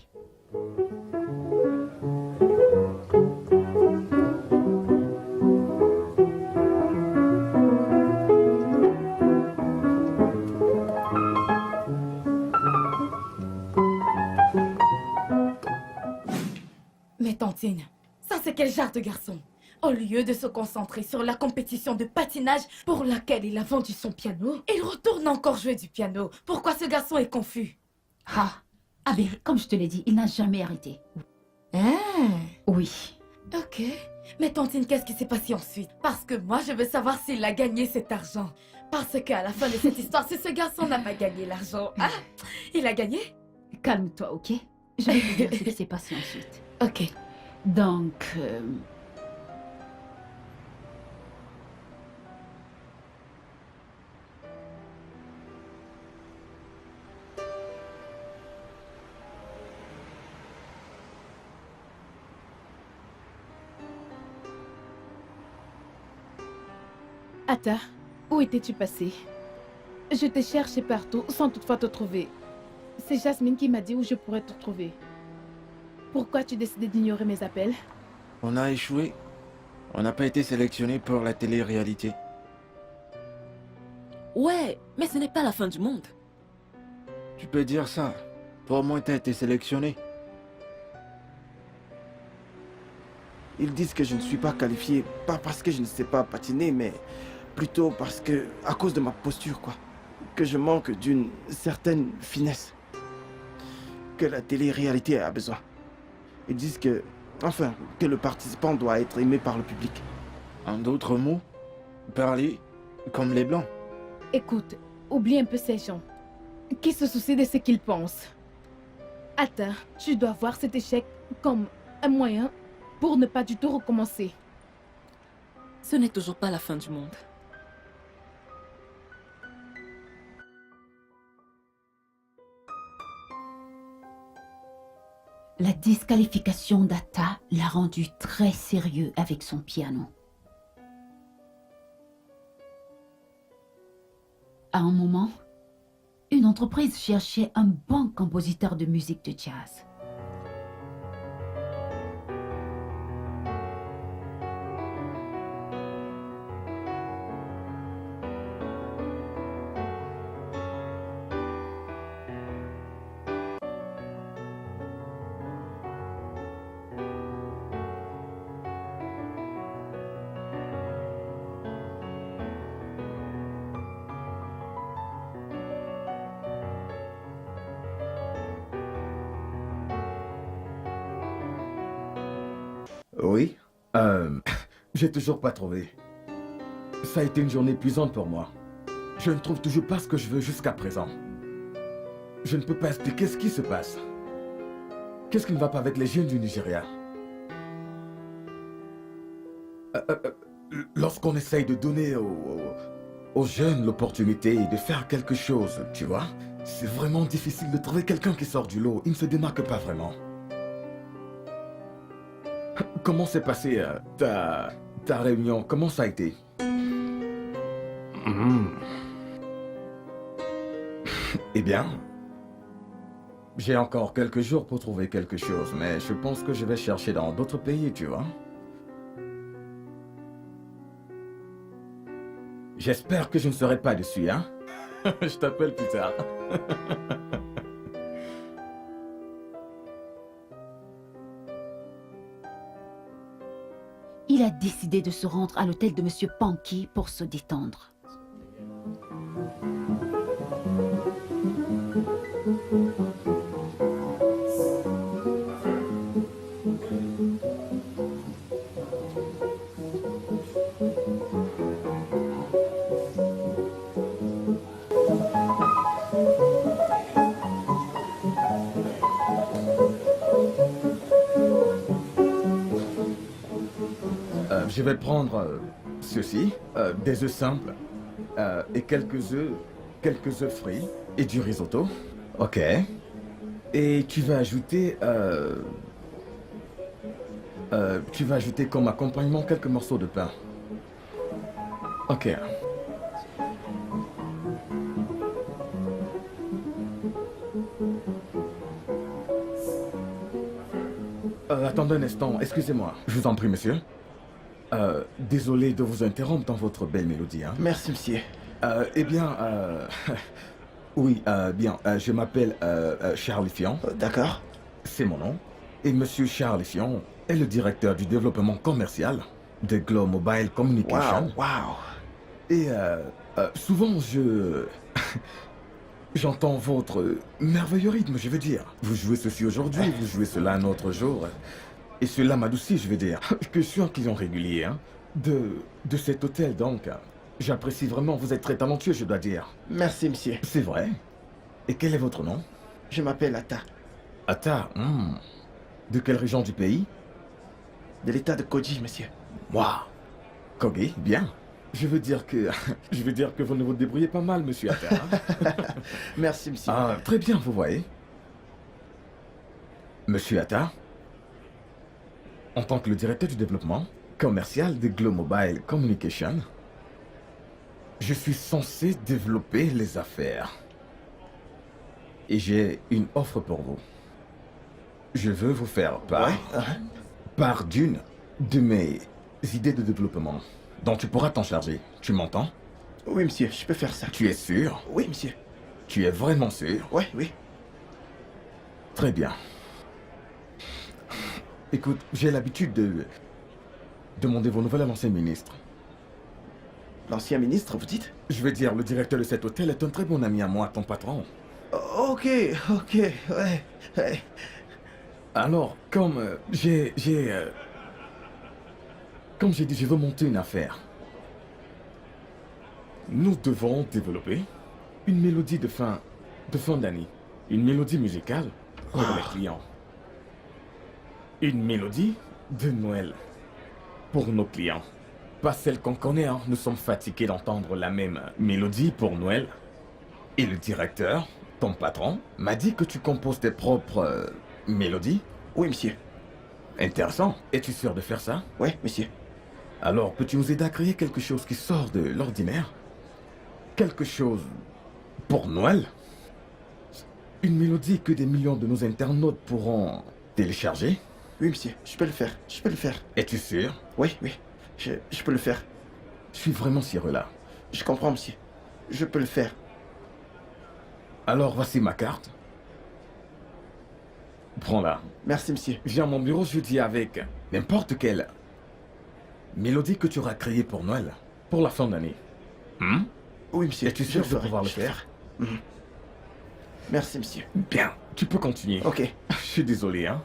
Speaker 3: Mais Tantine, ça c'est quel genre de garçon? Au lieu de se concentrer sur la compétition de patinage pour laquelle il a vendu son piano, il retourne encore jouer du piano. Pourquoi ce garçon est confus?
Speaker 4: Ah, Abby, comme je te l'ai dit, il n'a jamais arrêté. Oui.
Speaker 3: Ok. Mais Tantine, qu'est-ce qui s'est passé ensuite? Parce que moi, je veux savoir s'il a gagné cet argent. Parce qu'à la fin de cette histoire, si ce garçon n'a pas gagné l'argent, il a gagné?
Speaker 4: Calme-toi, ok? Je vais te dire ce qui s'est passé ensuite.
Speaker 3: Ok.
Speaker 4: Donc,
Speaker 7: Atta, où étais-tu passé? Je t'ai cherché partout sans toutefois te trouver. C'est Jasmine qui m'a dit où je pourrais te trouver. Pourquoi as-tu décidé d'ignorer mes appels?
Speaker 6: On a échoué. On n'a pas été sélectionné pour la télé-réalité.
Speaker 9: Ouais, mais ce n'est pas la fin du monde.
Speaker 6: Tu peux dire ça. Pour moi, t'as été sélectionné.
Speaker 5: Ils disent que je ne suis pas qualifié, pas parce que je ne sais pas patiner, mais plutôt parce que, à cause de ma posture, quoi. Que je manque d'une certaine finesse que la télé-réalité a besoin. Ils disent que, enfin, que le participant doit être aimé par le public.
Speaker 6: En d'autres mots, parler comme les Blancs.
Speaker 7: Écoute, oublie un peu ces gens qui se soucient de ce qu'ils pensent. Atta, tu dois voir cet échec comme un moyen pour ne pas du tout recommencer.
Speaker 9: Ce n'est toujours pas la fin du monde.
Speaker 4: la disqualification d'Atta l'a rendu très sérieux avec son piano. À un moment, une entreprise cherchait un bon compositeur de musique de jazz.
Speaker 1: Oui. J'ai toujours pas trouvé. Ça a été une journée épuisante pour moi. Je ne trouve toujours pas ce que je veux jusqu'à présent. Je ne peux pas expliquer ce qui se passe. Qu'est-ce qui ne va pas avec les jeunes du Nigeria? Lorsqu'on essaye de donner aux jeunes l'opportunité de faire quelque chose, tu vois, c'est vraiment difficile de trouver quelqu'un qui sort du lot. Il ne se démarque pas vraiment. Comment s'est passée ta réunion? Comment ça a été? Eh bien, j'ai encore quelques jours pour trouver quelque chose, mais je pense que je vais chercher dans d'autres pays, tu vois. J'espère que je ne serai pas déçu, hein? Je t'appelle plus tard.
Speaker 4: Il a décidé de se rendre à l'hôtel de Monsieur Panky pour se détendre.
Speaker 1: Je vais prendre ceci, des œufs simples, et quelques œufs frits, et du risotto. Ok. Et tu vas ajouter comme accompagnement quelques morceaux de pain. Ok. Attendez un instant, excusez-moi. Je vous en prie, monsieur. Désolé de vous interrompre dans votre belle mélodie, hein.
Speaker 5: Merci, monsieur.
Speaker 1: Eh bien, oui, bien, je m'appelle Charles Fion.
Speaker 5: D'accord.
Speaker 1: C'est mon nom. Et monsieur Charles Fion est le directeur du développement commercial de Glow Mobile Communication.
Speaker 5: Wow.
Speaker 1: Et souvent, j'entends votre merveilleux rythme, je veux dire. Vous jouez ceci aujourd'hui, vous jouez cela un autre jour. Et cela m'adoucit, je veux dire. Que je suis un client régulier, hein, de cet hôtel, donc. J'apprécie vraiment, vous êtes très talentueux, je dois dire.
Speaker 5: Merci, monsieur.
Speaker 1: C'est vrai. Et quel est votre nom?
Speaker 5: Je m'appelle Atta,
Speaker 1: Atta, De quelle région du pays?
Speaker 5: de l'état de Koji, monsieur.
Speaker 1: Moi. Kogi, bien. Je veux dire que vous ne vous débrouillez pas mal, monsieur Atta. Hein.
Speaker 5: Merci, monsieur.
Speaker 1: Ah, très bien, vous voyez. Monsieur Atta, en tant que le directeur du développement commercial de Glow Mobile Communication, je suis censé développer les affaires. Et j'ai une offre pour vous. Je veux vous faire part d'une de mes idées de développement dont tu pourras t'en charger. Tu m'entends?
Speaker 5: Oui, monsieur, je peux faire ça.
Speaker 1: Tu es sûr?
Speaker 5: Oui, monsieur.
Speaker 1: Tu es vraiment sûr?
Speaker 5: Oui.
Speaker 1: Très bien. Écoute, j'ai l'habitude de demander vos nouvelles à l'ancien ministre.
Speaker 5: L'ancien ministre, vous dites?
Speaker 1: Je veux dire, le directeur de cet hôtel est un très bon ami à moi, ton patron.
Speaker 5: Ok, ouais.
Speaker 1: Alors, comme j'ai dit, je veux monter une affaire. Nous devons développer une mélodie de fin d'année. Une mélodie musicale pour les clients. Une mélodie de Noël pour nos clients. Pas celle qu'on connaît, hein. Nous sommes fatigués d'entendre la même mélodie pour Noël. Et le directeur, ton patron, m'a dit que tu composes tes propres mélodies.
Speaker 5: Oui, monsieur.
Speaker 1: Intéressant. Es-tu sûr de faire ça?
Speaker 5: Oui, monsieur.
Speaker 1: Alors, peux-tu nous aider à créer quelque chose qui sort de l'ordinaire? Quelque chose pour Noël? Une mélodie que des millions de nos internautes pourront télécharger?
Speaker 5: Oui, monsieur, je peux le faire.
Speaker 1: Es-tu sûr?
Speaker 5: Oui, je peux le faire.
Speaker 1: Je suis vraiment sérieux là.
Speaker 5: Je comprends, monsieur. Je peux le faire.
Speaker 1: Alors, voici ma carte. Prends-la.
Speaker 5: Merci, monsieur.
Speaker 1: Viens à mon bureau jeudi avec n'importe quelle mélodie que tu auras créée pour Noël, pour la fin d'année.
Speaker 5: Oui, monsieur.
Speaker 1: Es-tu sûr de pouvoir le faire?
Speaker 5: Merci, monsieur.
Speaker 1: Bien, tu peux continuer.
Speaker 5: Ok.
Speaker 1: Je suis désolé, hein.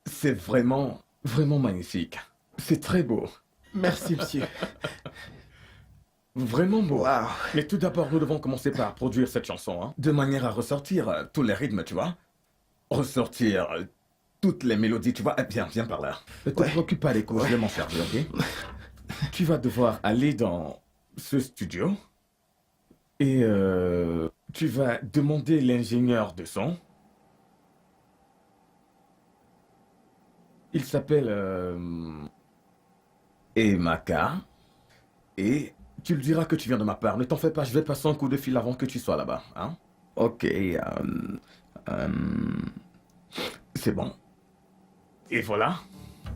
Speaker 1: c'est vraiment, vraiment magnifique. C'est très beau.
Speaker 5: Merci, monsieur.
Speaker 1: Vraiment beau.
Speaker 5: Waouh.
Speaker 1: Mais tout d'abord, nous devons commencer par produire cette chanson, hein, de manière à ressortir tous les rythmes, tu vois. Ressortir toutes les mélodies, tu vois. Viens par là. Ne te préoccupe pas, les je vais m'en charger, ok? Tu vas devoir aller dans ce studio et tu vas demander l'ingénieur de son. Il s'appelle Emaka et tu lui diras que tu viens de ma part. Ne t'en fais pas, je vais passer un coup de fil avant que tu sois là-bas. Hein? Ok. C'est bon. Et voilà.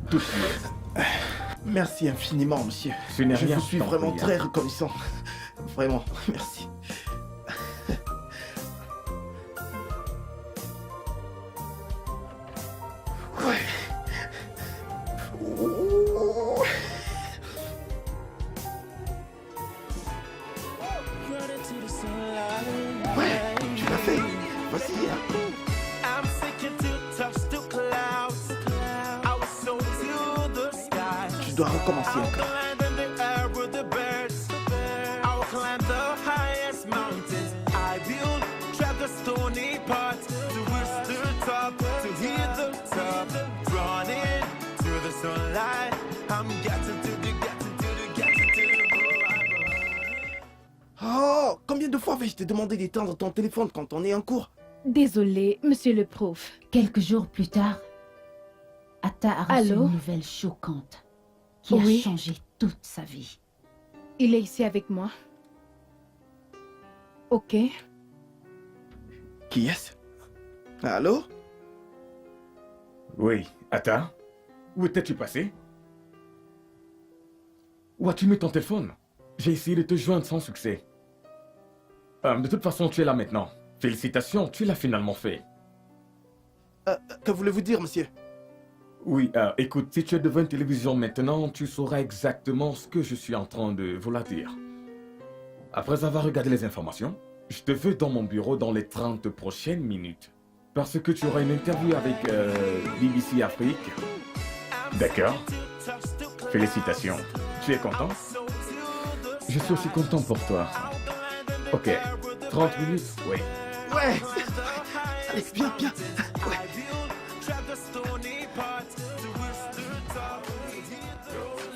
Speaker 1: Tout de suite.
Speaker 5: Merci infiniment, monsieur.
Speaker 1: Ce n'est rien,
Speaker 5: Je vous suis
Speaker 1: t'en
Speaker 5: vraiment
Speaker 1: prie,
Speaker 5: très reconnaissant. Vraiment, merci. Ouais. Ouh. Ouais, tu l'as fait. Vas-y, hein.
Speaker 8: I'm sinking to touch the clouds. I was so to the sky.
Speaker 5: Tu dois recommencer
Speaker 8: I'll
Speaker 5: encore.
Speaker 8: land in the air with the birds. I'll climb the highest mountains. I will travel the stony parts to reach the top, to hit the top. Running to the sunlight. I'm getting to the
Speaker 5: Oh, combien de fois vais-je te demander d'éteindre ton téléphone quand on est en cours?
Speaker 7: Désolé, monsieur le prof.
Speaker 4: Quelques jours plus tard, Atta a reçu
Speaker 7: Allô?
Speaker 4: une nouvelle choquante qui
Speaker 7: Oui.
Speaker 4: a changé toute sa vie.
Speaker 7: Il est ici avec moi. Ok.
Speaker 5: Qui est-ce? Allô?
Speaker 1: Oui, Atta, où étais-tu passé? Où as-tu mis ton téléphone? J'ai essayé de te joindre sans succès. De toute façon, tu es là maintenant. Félicitations, tu l'as finalement fait.
Speaker 5: Que voulez-vous dire, monsieur?
Speaker 1: Oui, écoute, si tu es devant une télévision maintenant, tu sauras exactement ce que je suis en train de vous la dire. Après avoir regardé les informations, je te veux dans mon bureau dans les 30 prochaines minutes. Parce que tu auras une interview avec BBC Afrique. D'accord? Félicitations. Tu es content? Je suis aussi content pour toi. Ok. 30 minutes? Oui.
Speaker 5: Ouais. Allez, viens. Ouais.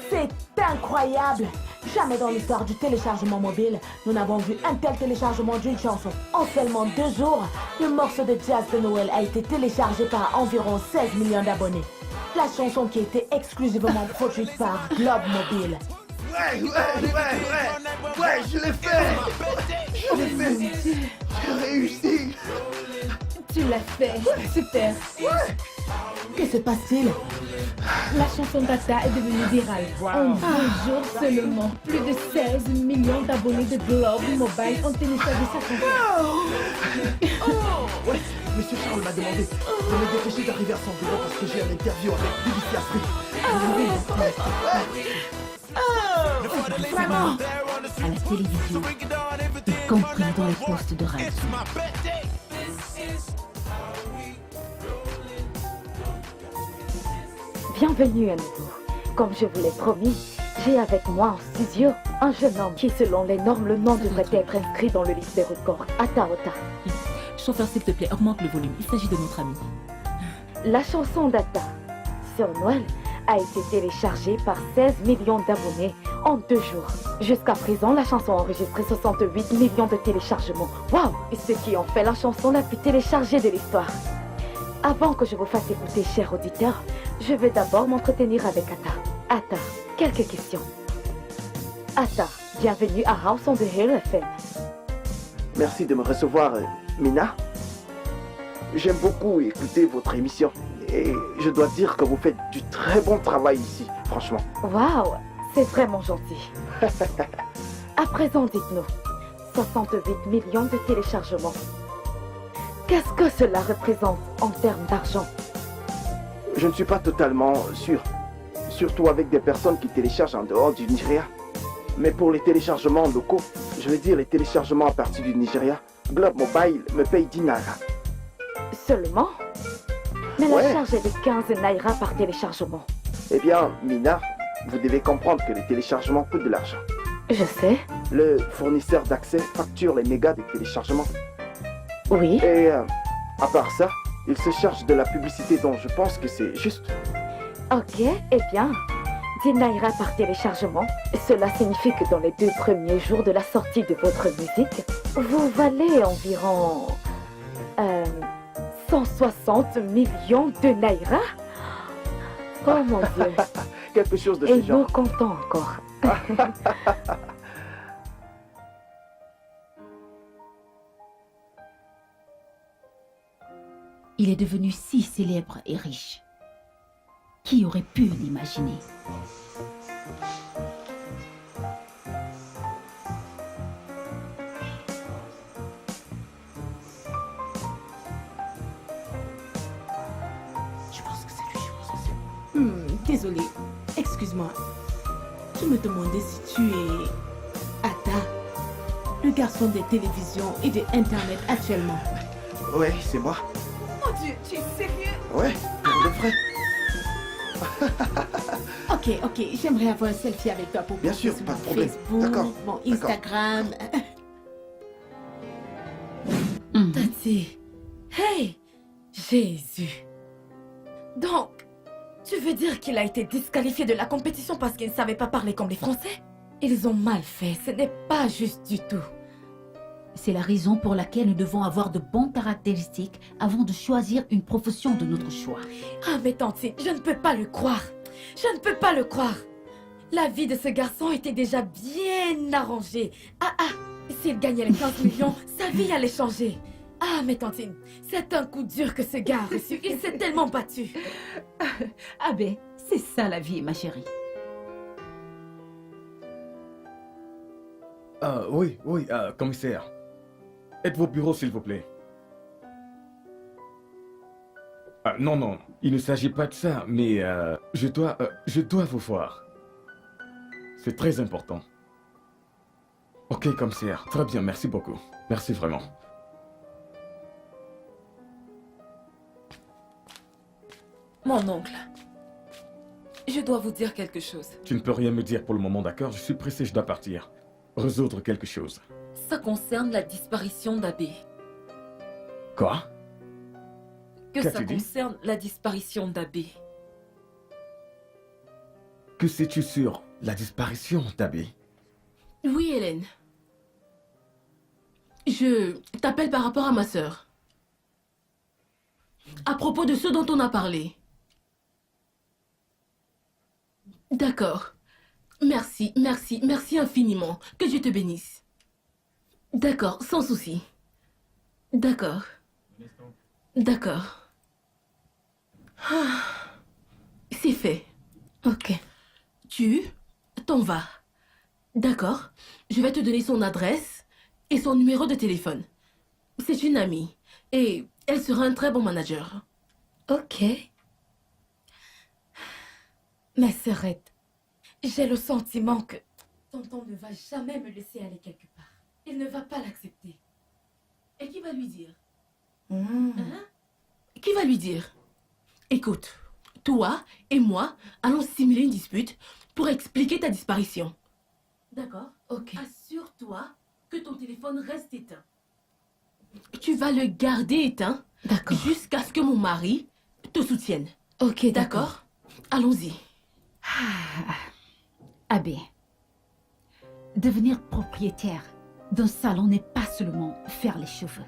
Speaker 11: C'est incroyable! Jamais dans l'histoire du téléchargement mobile, nous n'avons vu un tel téléchargement d'une chanson. En seulement 2 jours, le morceau de jazz de Noël a été téléchargé par environ 16 millions d'abonnés. La chanson qui était exclusivement produite par Globe Mobile.
Speaker 5: Ouais, je l'ai fait! J'ai réussi!
Speaker 7: Tu l'as fait. Super.
Speaker 11: Que se passe-t-il?
Speaker 7: La chanson d'Atta est devenue virale. En 2 jours seulement, plus de 16 millions d'abonnés de Globe Mobile ont téléchargé sa chanson.
Speaker 5: Ouais, monsieur Charles m'a demandé de me dépêcher d'arriver à son bureau parce que j'ai un interview avec BBC Afrique.
Speaker 11: Vraiment?
Speaker 4: À la télévision, y compris dans les postes de radio.
Speaker 12: Bienvenue à nouveau. Comme je vous l'ai promis, j'ai avec moi en studio un jeune homme qui, selon les normes, le nom devrait être inscrit dans le livre des records. Atta Ota.
Speaker 9: Chauffeur, s'il te plaît, augmente le volume. Il s'agit de notre ami.
Speaker 12: La chanson d'Atta sur Noël a été téléchargée par 16 millions d'abonnés en 2 jours. Jusqu'à présent, la chanson a enregistré 68 millions de téléchargements. Waouh! Ce qui en fait la chanson la plus téléchargée de l'histoire. Avant que je vous fasse écouter, chers auditeurs, je vais d'abord m'entretenir avec Atta. Atta, quelques questions. Atta, bienvenue à House on the Hill FM.
Speaker 5: Merci de me recevoir, Mina. J'aime beaucoup écouter votre émission. Et je dois dire que vous faites du très bon travail ici, franchement.
Speaker 12: Waouh, c'est vraiment gentil. À présent, dites-nous, 68 millions de téléchargements. Qu'est-ce que cela représente en termes d'argent?
Speaker 5: Je ne suis pas totalement sûr. Surtout avec des personnes qui téléchargent en dehors du Nigeria. Mais pour les téléchargements locaux, je veux dire les téléchargements à partir du Nigeria, Globe Mobile me paye 10 naira.
Speaker 12: Seulement? Mais la
Speaker 5: Ouais.
Speaker 12: charge est de 15 naira par téléchargement.
Speaker 5: Eh bien, Mina, vous devez comprendre que les téléchargements coûtent de l'argent.
Speaker 12: Je sais.
Speaker 5: Le fournisseur d'accès facture les mégas de téléchargement.
Speaker 12: Oui.
Speaker 5: Et à part ça, il se charge de la publicité dont je pense que c'est juste.
Speaker 12: Ok, eh bien, 10 naira par téléchargement. Cela signifie que dans les 2 premiers jours de la sortie de votre musique, vous valez environ 160 millions de naira. Oh mon Dieu.
Speaker 5: Quelque chose de
Speaker 12: Et
Speaker 5: ce genre.
Speaker 12: nous comptons encore.
Speaker 4: Il est devenu si célèbre et riche. Qui aurait pu l'imaginer?
Speaker 2: Je pense que c'est lui, je pense que c'est désolé. Excuse-moi. Je me demandais si tu es Atta, le garçon des télévisions et de Internet actuellement.
Speaker 5: Ouais, c'est moi.
Speaker 2: Mon Dieu, tu es sérieux?
Speaker 5: Ouais, pour de vrai.
Speaker 2: Ok, j'aimerais avoir un selfie avec toi pour
Speaker 5: Bien
Speaker 2: poster
Speaker 5: sûr,
Speaker 2: sur
Speaker 5: pas de
Speaker 2: mon
Speaker 5: problème.
Speaker 2: Facebook,
Speaker 5: D'accord,
Speaker 2: mon
Speaker 5: d'accord.
Speaker 2: Instagram.
Speaker 3: Tati. Hey, Jésus. Donc, tu veux dire qu'il a été disqualifié de la compétition parce qu'il ne savait pas parler comme les Français? Ils ont mal fait, ce n'est pas juste du tout.
Speaker 4: C'est la raison pour laquelle nous devons avoir de bonnes caractéristiques avant de choisir une profession de notre choix.
Speaker 3: Ah mais Tantine, je ne peux pas le croire. Je ne peux pas le croire. La vie de ce garçon était déjà bien arrangée. S'il gagnait les 15 millions, sa vie allait changer. Ah mais Tantine, c'est un coup dur que ce gars a reçu. Il s'est tellement battu.
Speaker 4: Ah ben, c'est ça la vie, ma chérie.
Speaker 1: Oui, commissaire. Êtes-vous au bureau, s'il vous plaît. Non, il ne s'agit pas de ça, mais je dois vous voir. C'est très important. Ok, commissaire, très bien, merci beaucoup. Merci vraiment.
Speaker 9: Mon oncle, je dois vous dire quelque chose.
Speaker 1: Tu ne peux rien me dire pour le moment, d'accord? Je suis pressé, je dois partir. Résoudre quelque chose.
Speaker 9: Ça concerne la disparition d'Abbé.
Speaker 1: Quoi?
Speaker 9: Que ça
Speaker 1: Qu'as-tu dit?
Speaker 9: concerne la disparition d'Abbé.
Speaker 1: Que sais-tu sur la disparition d'Abbé?
Speaker 2: Oui, Hélène. Je t'appelle par rapport à ma sœur. À propos de ce dont on a parlé. D'accord. Merci infiniment. Que Dieu te bénisse. D'accord, sans souci. D'accord. C'est fait. Ok. Tu t'en vas. D'accord. Je vais te donner son adresse et son numéro de téléphone. C'est une amie et elle sera un très bon manager.
Speaker 3: Ok. Mais Serette, j'ai le sentiment que tonton ne va jamais me laisser aller quelque part. Il ne va pas l'accepter.
Speaker 2: Et qui va lui dire?
Speaker 3: Hmm.
Speaker 2: Hein? Qui va lui dire? Écoute, toi et moi allons simuler une dispute pour expliquer ta disparition. D'accord?
Speaker 3: Ok.
Speaker 2: Assure-toi que ton téléphone reste éteint. Tu vas le garder éteint
Speaker 3: D'accord.
Speaker 2: jusqu'à ce que mon mari te soutienne.
Speaker 3: Ok,
Speaker 2: D'accord? Allons-y.
Speaker 4: Abbé, devenir propriétaire d'un salon n'est pas seulement faire les cheveux.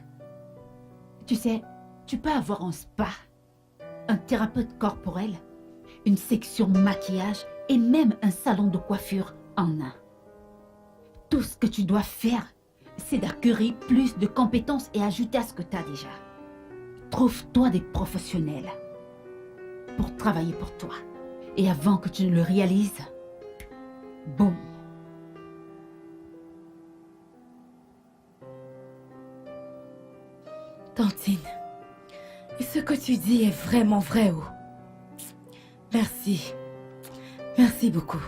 Speaker 4: Tu sais, tu peux avoir un spa, un thérapeute corporel, une section maquillage et même un salon de coiffure en un. Tout ce que tu dois faire, c'est d'acquérir plus de compétences et ajouter à ce que tu as déjà. Trouve-toi des professionnels pour travailler pour toi. Et avant que tu ne le réalises, boum.
Speaker 3: Tantine, ce que tu dis est vraiment vrai, oh. Merci. Merci beaucoup.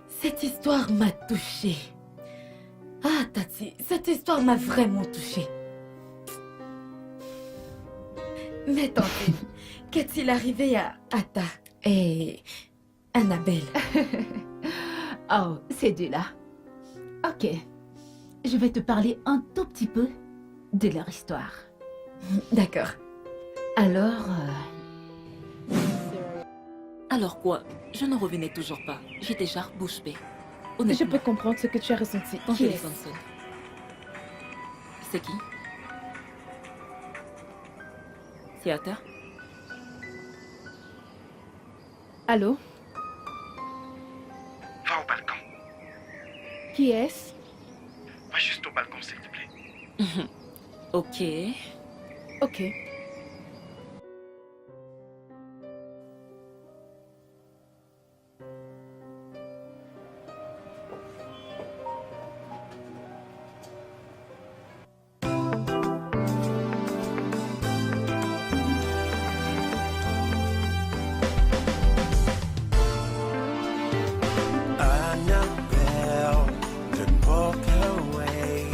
Speaker 3: Cette histoire m'a touchée. Ah, Tati, cette histoire m'a vraiment touchée. Mais Tantine, qu'est-il arrivé à Atta et Annabelle?
Speaker 4: Oh, ces deux-là. Ok. Je vais te parler un tout petit peu de leur histoire.
Speaker 3: D'accord.
Speaker 4: Alors...
Speaker 9: Alors quoi? Je n'en revenais toujours pas. J'étais genre bouche bée.
Speaker 7: Je
Speaker 9: Honnêtement,
Speaker 7: peux comprendre ce que tu as ressenti.
Speaker 9: quand
Speaker 7: Qui
Speaker 9: je les
Speaker 7: est-ce?
Speaker 9: sonne. C'est qui? C'est Atta?
Speaker 7: Allô?
Speaker 5: Va au balcon.
Speaker 7: Qui est-ce?
Speaker 5: Va juste au balcon, s'il te plaît.
Speaker 9: Ok.
Speaker 7: Ok.
Speaker 8: Annabelle, don't walk away.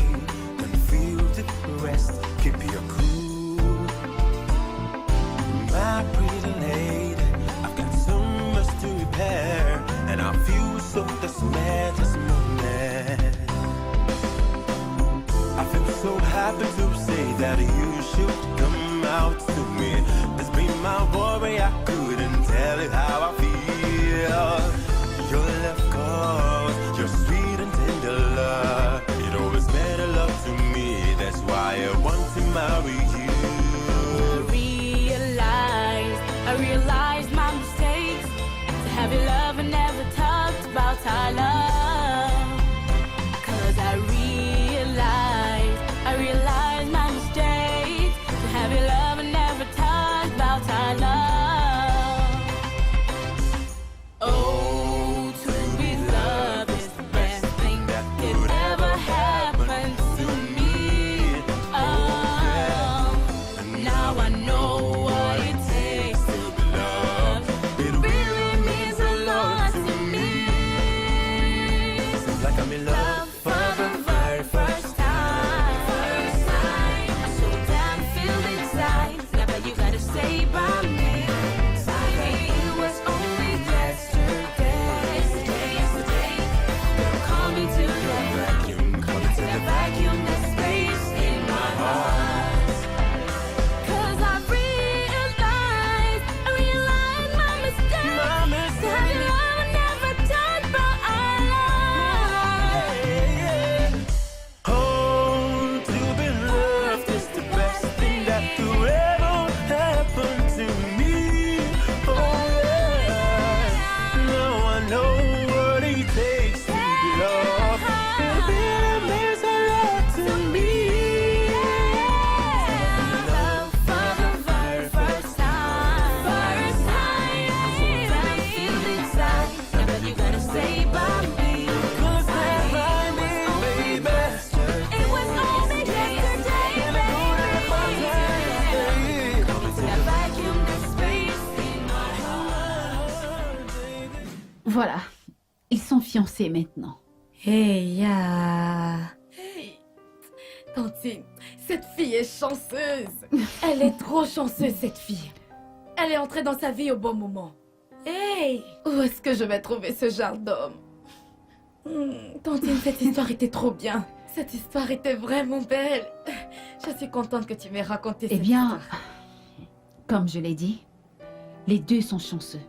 Speaker 8: Don't feel depressed. Keep your cool. My pretty lady, I've got so much to repair, and I feel so desperate this moment. I feel so happy to say that you should come out to me. Let's be my worry, I couldn't tell you how I feel. Your love calls, your sweet and tender love. It always meant a lot to me, that's why I want to marry you.
Speaker 13: I realized my mistakes. To have your love and never talked about our love. Cause I realized my mistakes. To have your love and never talked about our love. Oh, to be loved is the best thing that could ever happen to me. Oh, now I know what it takes to be loved. It really means a lot to me.
Speaker 8: Seems like I'm in love for the very first time.
Speaker 13: I'm so damn filled inside. Now that you gotta stay by me. It was only yesterday. You're coming to the vacuum, coming to the vacuum, the space in my heart. Cause I realized my mistake. That your love never talked about our love.
Speaker 8: Oh, to be loved is the best thing that could ever happen to me. Oh yeah, now I know what it takes to be loved. It really means a lot to me.
Speaker 13: Love for the very first time. So damn feel inside. Now that you gotta stay by me.
Speaker 8: Gonna stay by me, baby.
Speaker 13: It was only yesterday, baby. Coming to the vacuum, the space in my heart.
Speaker 4: Voilà. Ils sont fiancés maintenant.
Speaker 3: Hey, ya. Hey. Tantine, cette fille est chanceuse. Elle est trop chanceuse, cette fille. Elle est entrée dans sa vie au bon moment. Hey, où est-ce que je vais trouver ce genre d'homme? Tantine, cette histoire était trop bien. Cette histoire était vraiment belle. Je suis contente que tu m'aies raconté
Speaker 4: Eh
Speaker 3: cette
Speaker 4: bien,
Speaker 3: histoire.
Speaker 4: comme je l'ai dit, les deux sont chanceux.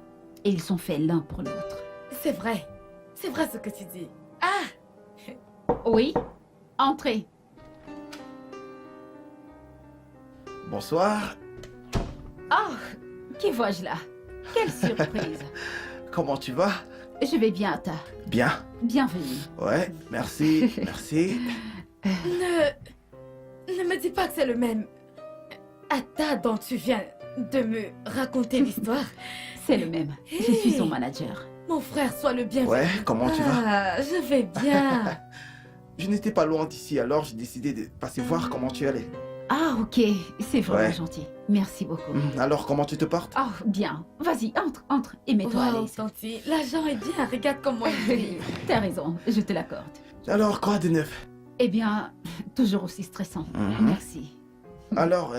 Speaker 4: Et ils sont faits l'un pour l'autre.
Speaker 3: C'est vrai ce que tu dis. Ah,
Speaker 4: Oui, entrez.
Speaker 5: Bonsoir.
Speaker 4: Oh, qui vois-je là? Quelle surprise.
Speaker 5: Comment tu vas?
Speaker 4: Je vais bien, Atta.
Speaker 5: Bien.
Speaker 4: Bienvenue.
Speaker 5: Ouais, merci, merci.
Speaker 3: ne me dis pas que c'est le même Atta dont tu viens de me raconter l'histoire.
Speaker 4: C'est le même. Je suis son manager.
Speaker 3: Mon frère, sois le bienvenu.
Speaker 5: Ouais, comment tu vas?
Speaker 3: Ah, je vais bien.
Speaker 5: Je n'étais pas loin d'ici, alors j'ai décidé de passer voir comment tu allais.
Speaker 4: Ah, ok. C'est vraiment
Speaker 5: Ouais.
Speaker 4: gentil. Merci beaucoup.
Speaker 5: Alors, comment tu te portes?
Speaker 4: Oh, bien. Vas-y, entre et mets-toi à
Speaker 3: Wow,
Speaker 4: l'aise.
Speaker 3: Tanti, l'agent est bien. Regarde comment il brille.
Speaker 4: T'as raison, je te l'accorde.
Speaker 5: Alors, quoi de neuf?
Speaker 4: Eh bien, toujours aussi stressant.
Speaker 5: Mhm.
Speaker 4: Merci.
Speaker 5: Alors,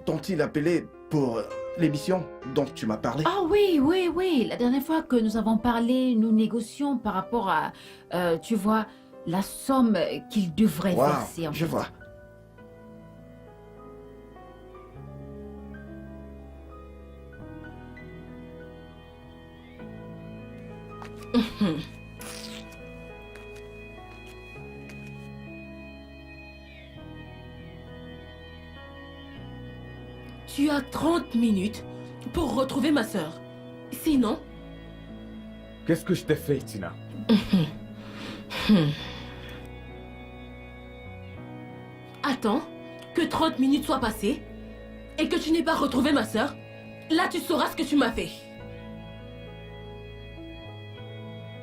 Speaker 5: t'ont-ils appelé pour l'émission dont tu m'as parlé.
Speaker 4: Ah oui, oui, oui. La dernière fois que nous avons parlé, nous négocions par rapport à, tu vois, la somme qu'il devrait
Speaker 5: Wow,
Speaker 4: verser.
Speaker 5: je vois.
Speaker 2: Tu as 30 minutes pour retrouver ma sœur. Sinon...
Speaker 1: Qu'est-ce que je t'ai fait, Tina?
Speaker 2: Attends que 30 minutes soient passées et que tu n'aies pas retrouvé ma sœur. Là, tu sauras ce que tu m'as fait.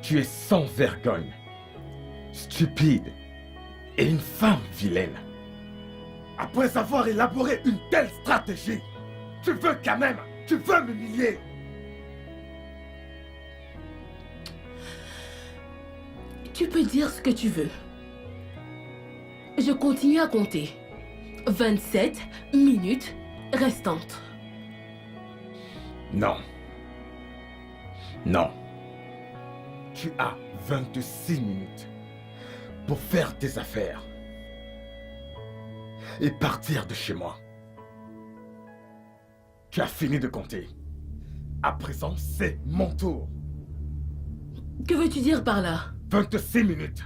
Speaker 1: Tu es sans vergogne, stupide et une femme vilaine. Après avoir élaboré une telle stratégie, tu veux quand même, tu veux m'humilier.
Speaker 2: Tu peux dire ce que tu veux. Je continue à compter. 27 minutes restantes.
Speaker 1: Non. Non. Tu as 26 minutes pour faire tes affaires et partir de chez moi. Tu as fini de compter. À présent, c'est mon tour.
Speaker 2: Que veux-tu dire par là?
Speaker 1: 26 minutes.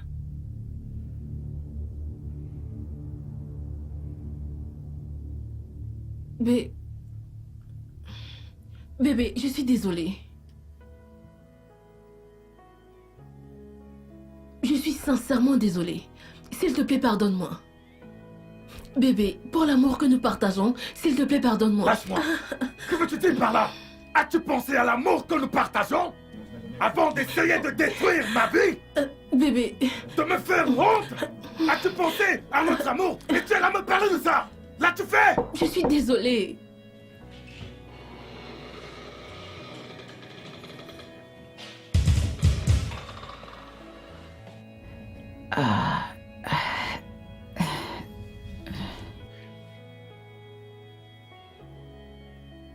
Speaker 2: Mais... Bébé, je suis désolée. Je suis sincèrement désolée. S'il te plaît, pardonne-moi. Bébé, pour l'amour que nous partageons, s'il te plaît, pardonne-moi.
Speaker 1: Lâche-moi. Que veux-tu dire par là? As-tu pensé à l'amour que nous partageons avant d'essayer de détruire ma vie?
Speaker 2: Bébé...
Speaker 1: De me faire honte? As-tu pensé à notre amour et tu es là à me parler de ça? L'as-tu fait?
Speaker 2: Je suis désolée.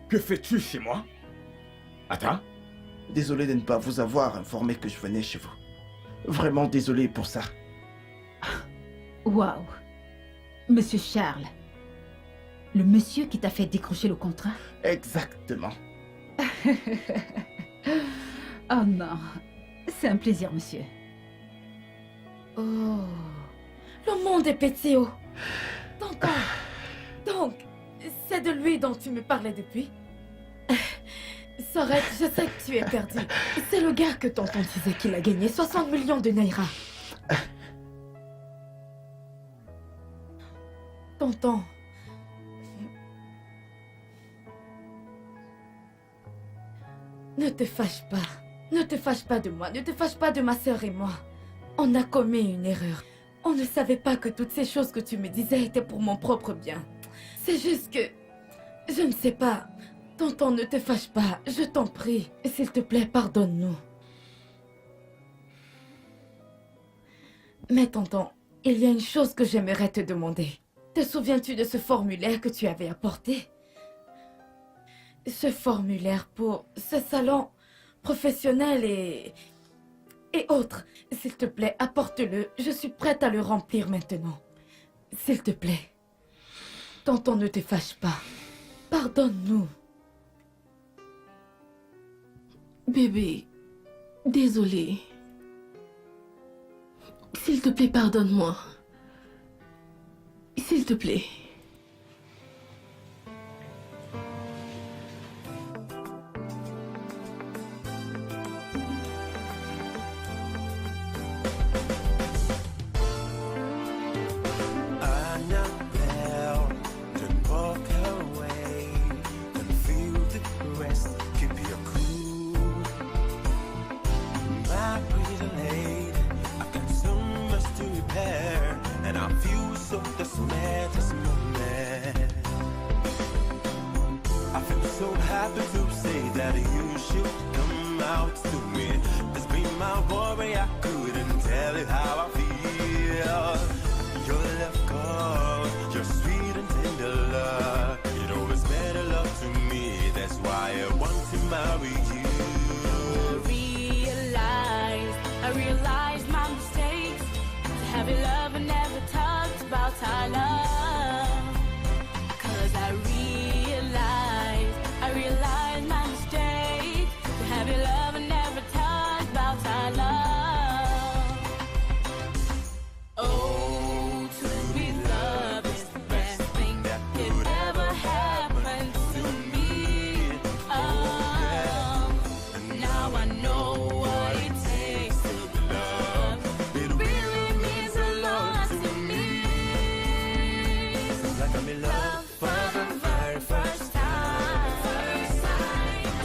Speaker 1: Que fais-tu chez moi? Attends.
Speaker 5: Désolé de ne pas vous avoir informé que je venais chez vous. Vraiment désolé pour ça.
Speaker 4: Waouh. Monsieur Charles. Le monsieur qui t'a fait décrocher le contrat?
Speaker 5: Exactement.
Speaker 4: Oh non. C'est un plaisir, monsieur.
Speaker 3: Oh, le monde est petit, oh. Tonton, donc, c'est de lui dont tu me parlais depuis? Sorette, je sais que tu es perdu. C'est le gars que tonton disait qu'il a gagné 60 millions de Naira. Tonton. Ne te fâche pas. Ne te fâche pas de moi. Ne te fâche pas de ma sœur et moi. On a commis une erreur. On ne savait pas que toutes ces choses que tu me disais étaient pour mon propre bien. C'est juste que... Je ne sais pas. Tonton, ne te fâche pas. Je t'en prie. S'il te plaît, pardonne-nous. Mais tonton, il y a une chose que j'aimerais te demander. Te souviens-tu de ce formulaire que tu avais apporté? Ce formulaire pour ce salon professionnel et autres. S'il te plaît, apporte-le. Je suis prête à le remplir maintenant. S'il te plaît. Tonton, ne te fâche pas. Pardonne-nous.
Speaker 2: Bébé, désolée. S'il te plaît, pardonne-moi. S'il te plaît.
Speaker 8: Annabelle, don't walk away. Don't feel depressed. Keep your cool. My pretty lady, I've got so much to repair, and I feel so dismayed this moment. I feel so happy to say that you should come out to me. It's been my worry, I couldn't tell you how I feel. Your love calls, your sweet and tender love. It always meant a lot to me. like I'm in love for the very first time.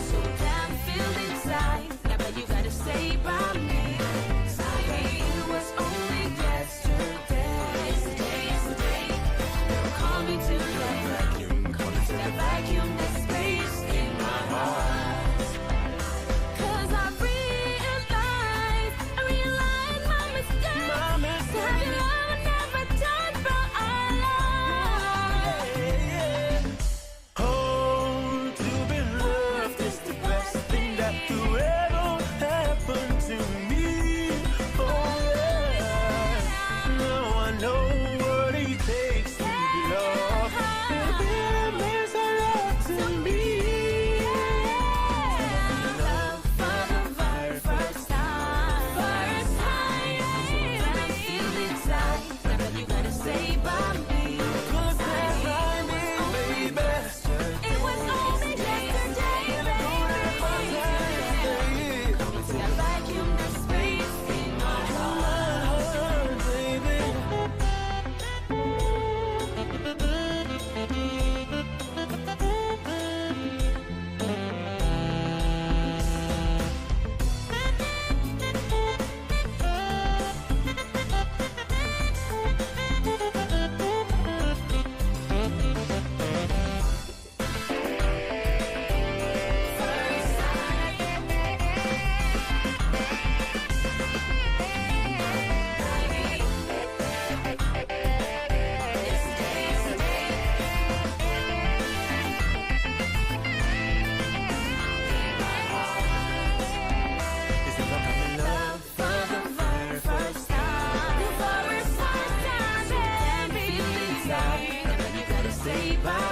Speaker 13: So damn filled inside. Now but you gotta say by me. It was only yesterday. Don't call me to the vacuum. Call me to the vacuum. The space in my heart. 'Cause I realized my mistake. To have your love I never done for our life.
Speaker 8: Oh, to be loved is the best thing that could ever happen to me. Oh yeah, now I know what it takes to be loved. Baby, it means a lot to me.
Speaker 13: Love for the very first time. When I feel inside, now that you gotta say by me.
Speaker 8: 'Cause that's by me, baby.
Speaker 13: It was only yesterday, baby. That vacuum, that space in my heart.
Speaker 8: Baby. Is it like I'm in love
Speaker 13: For the very first time. The very first time, baby. Now that you gotta say by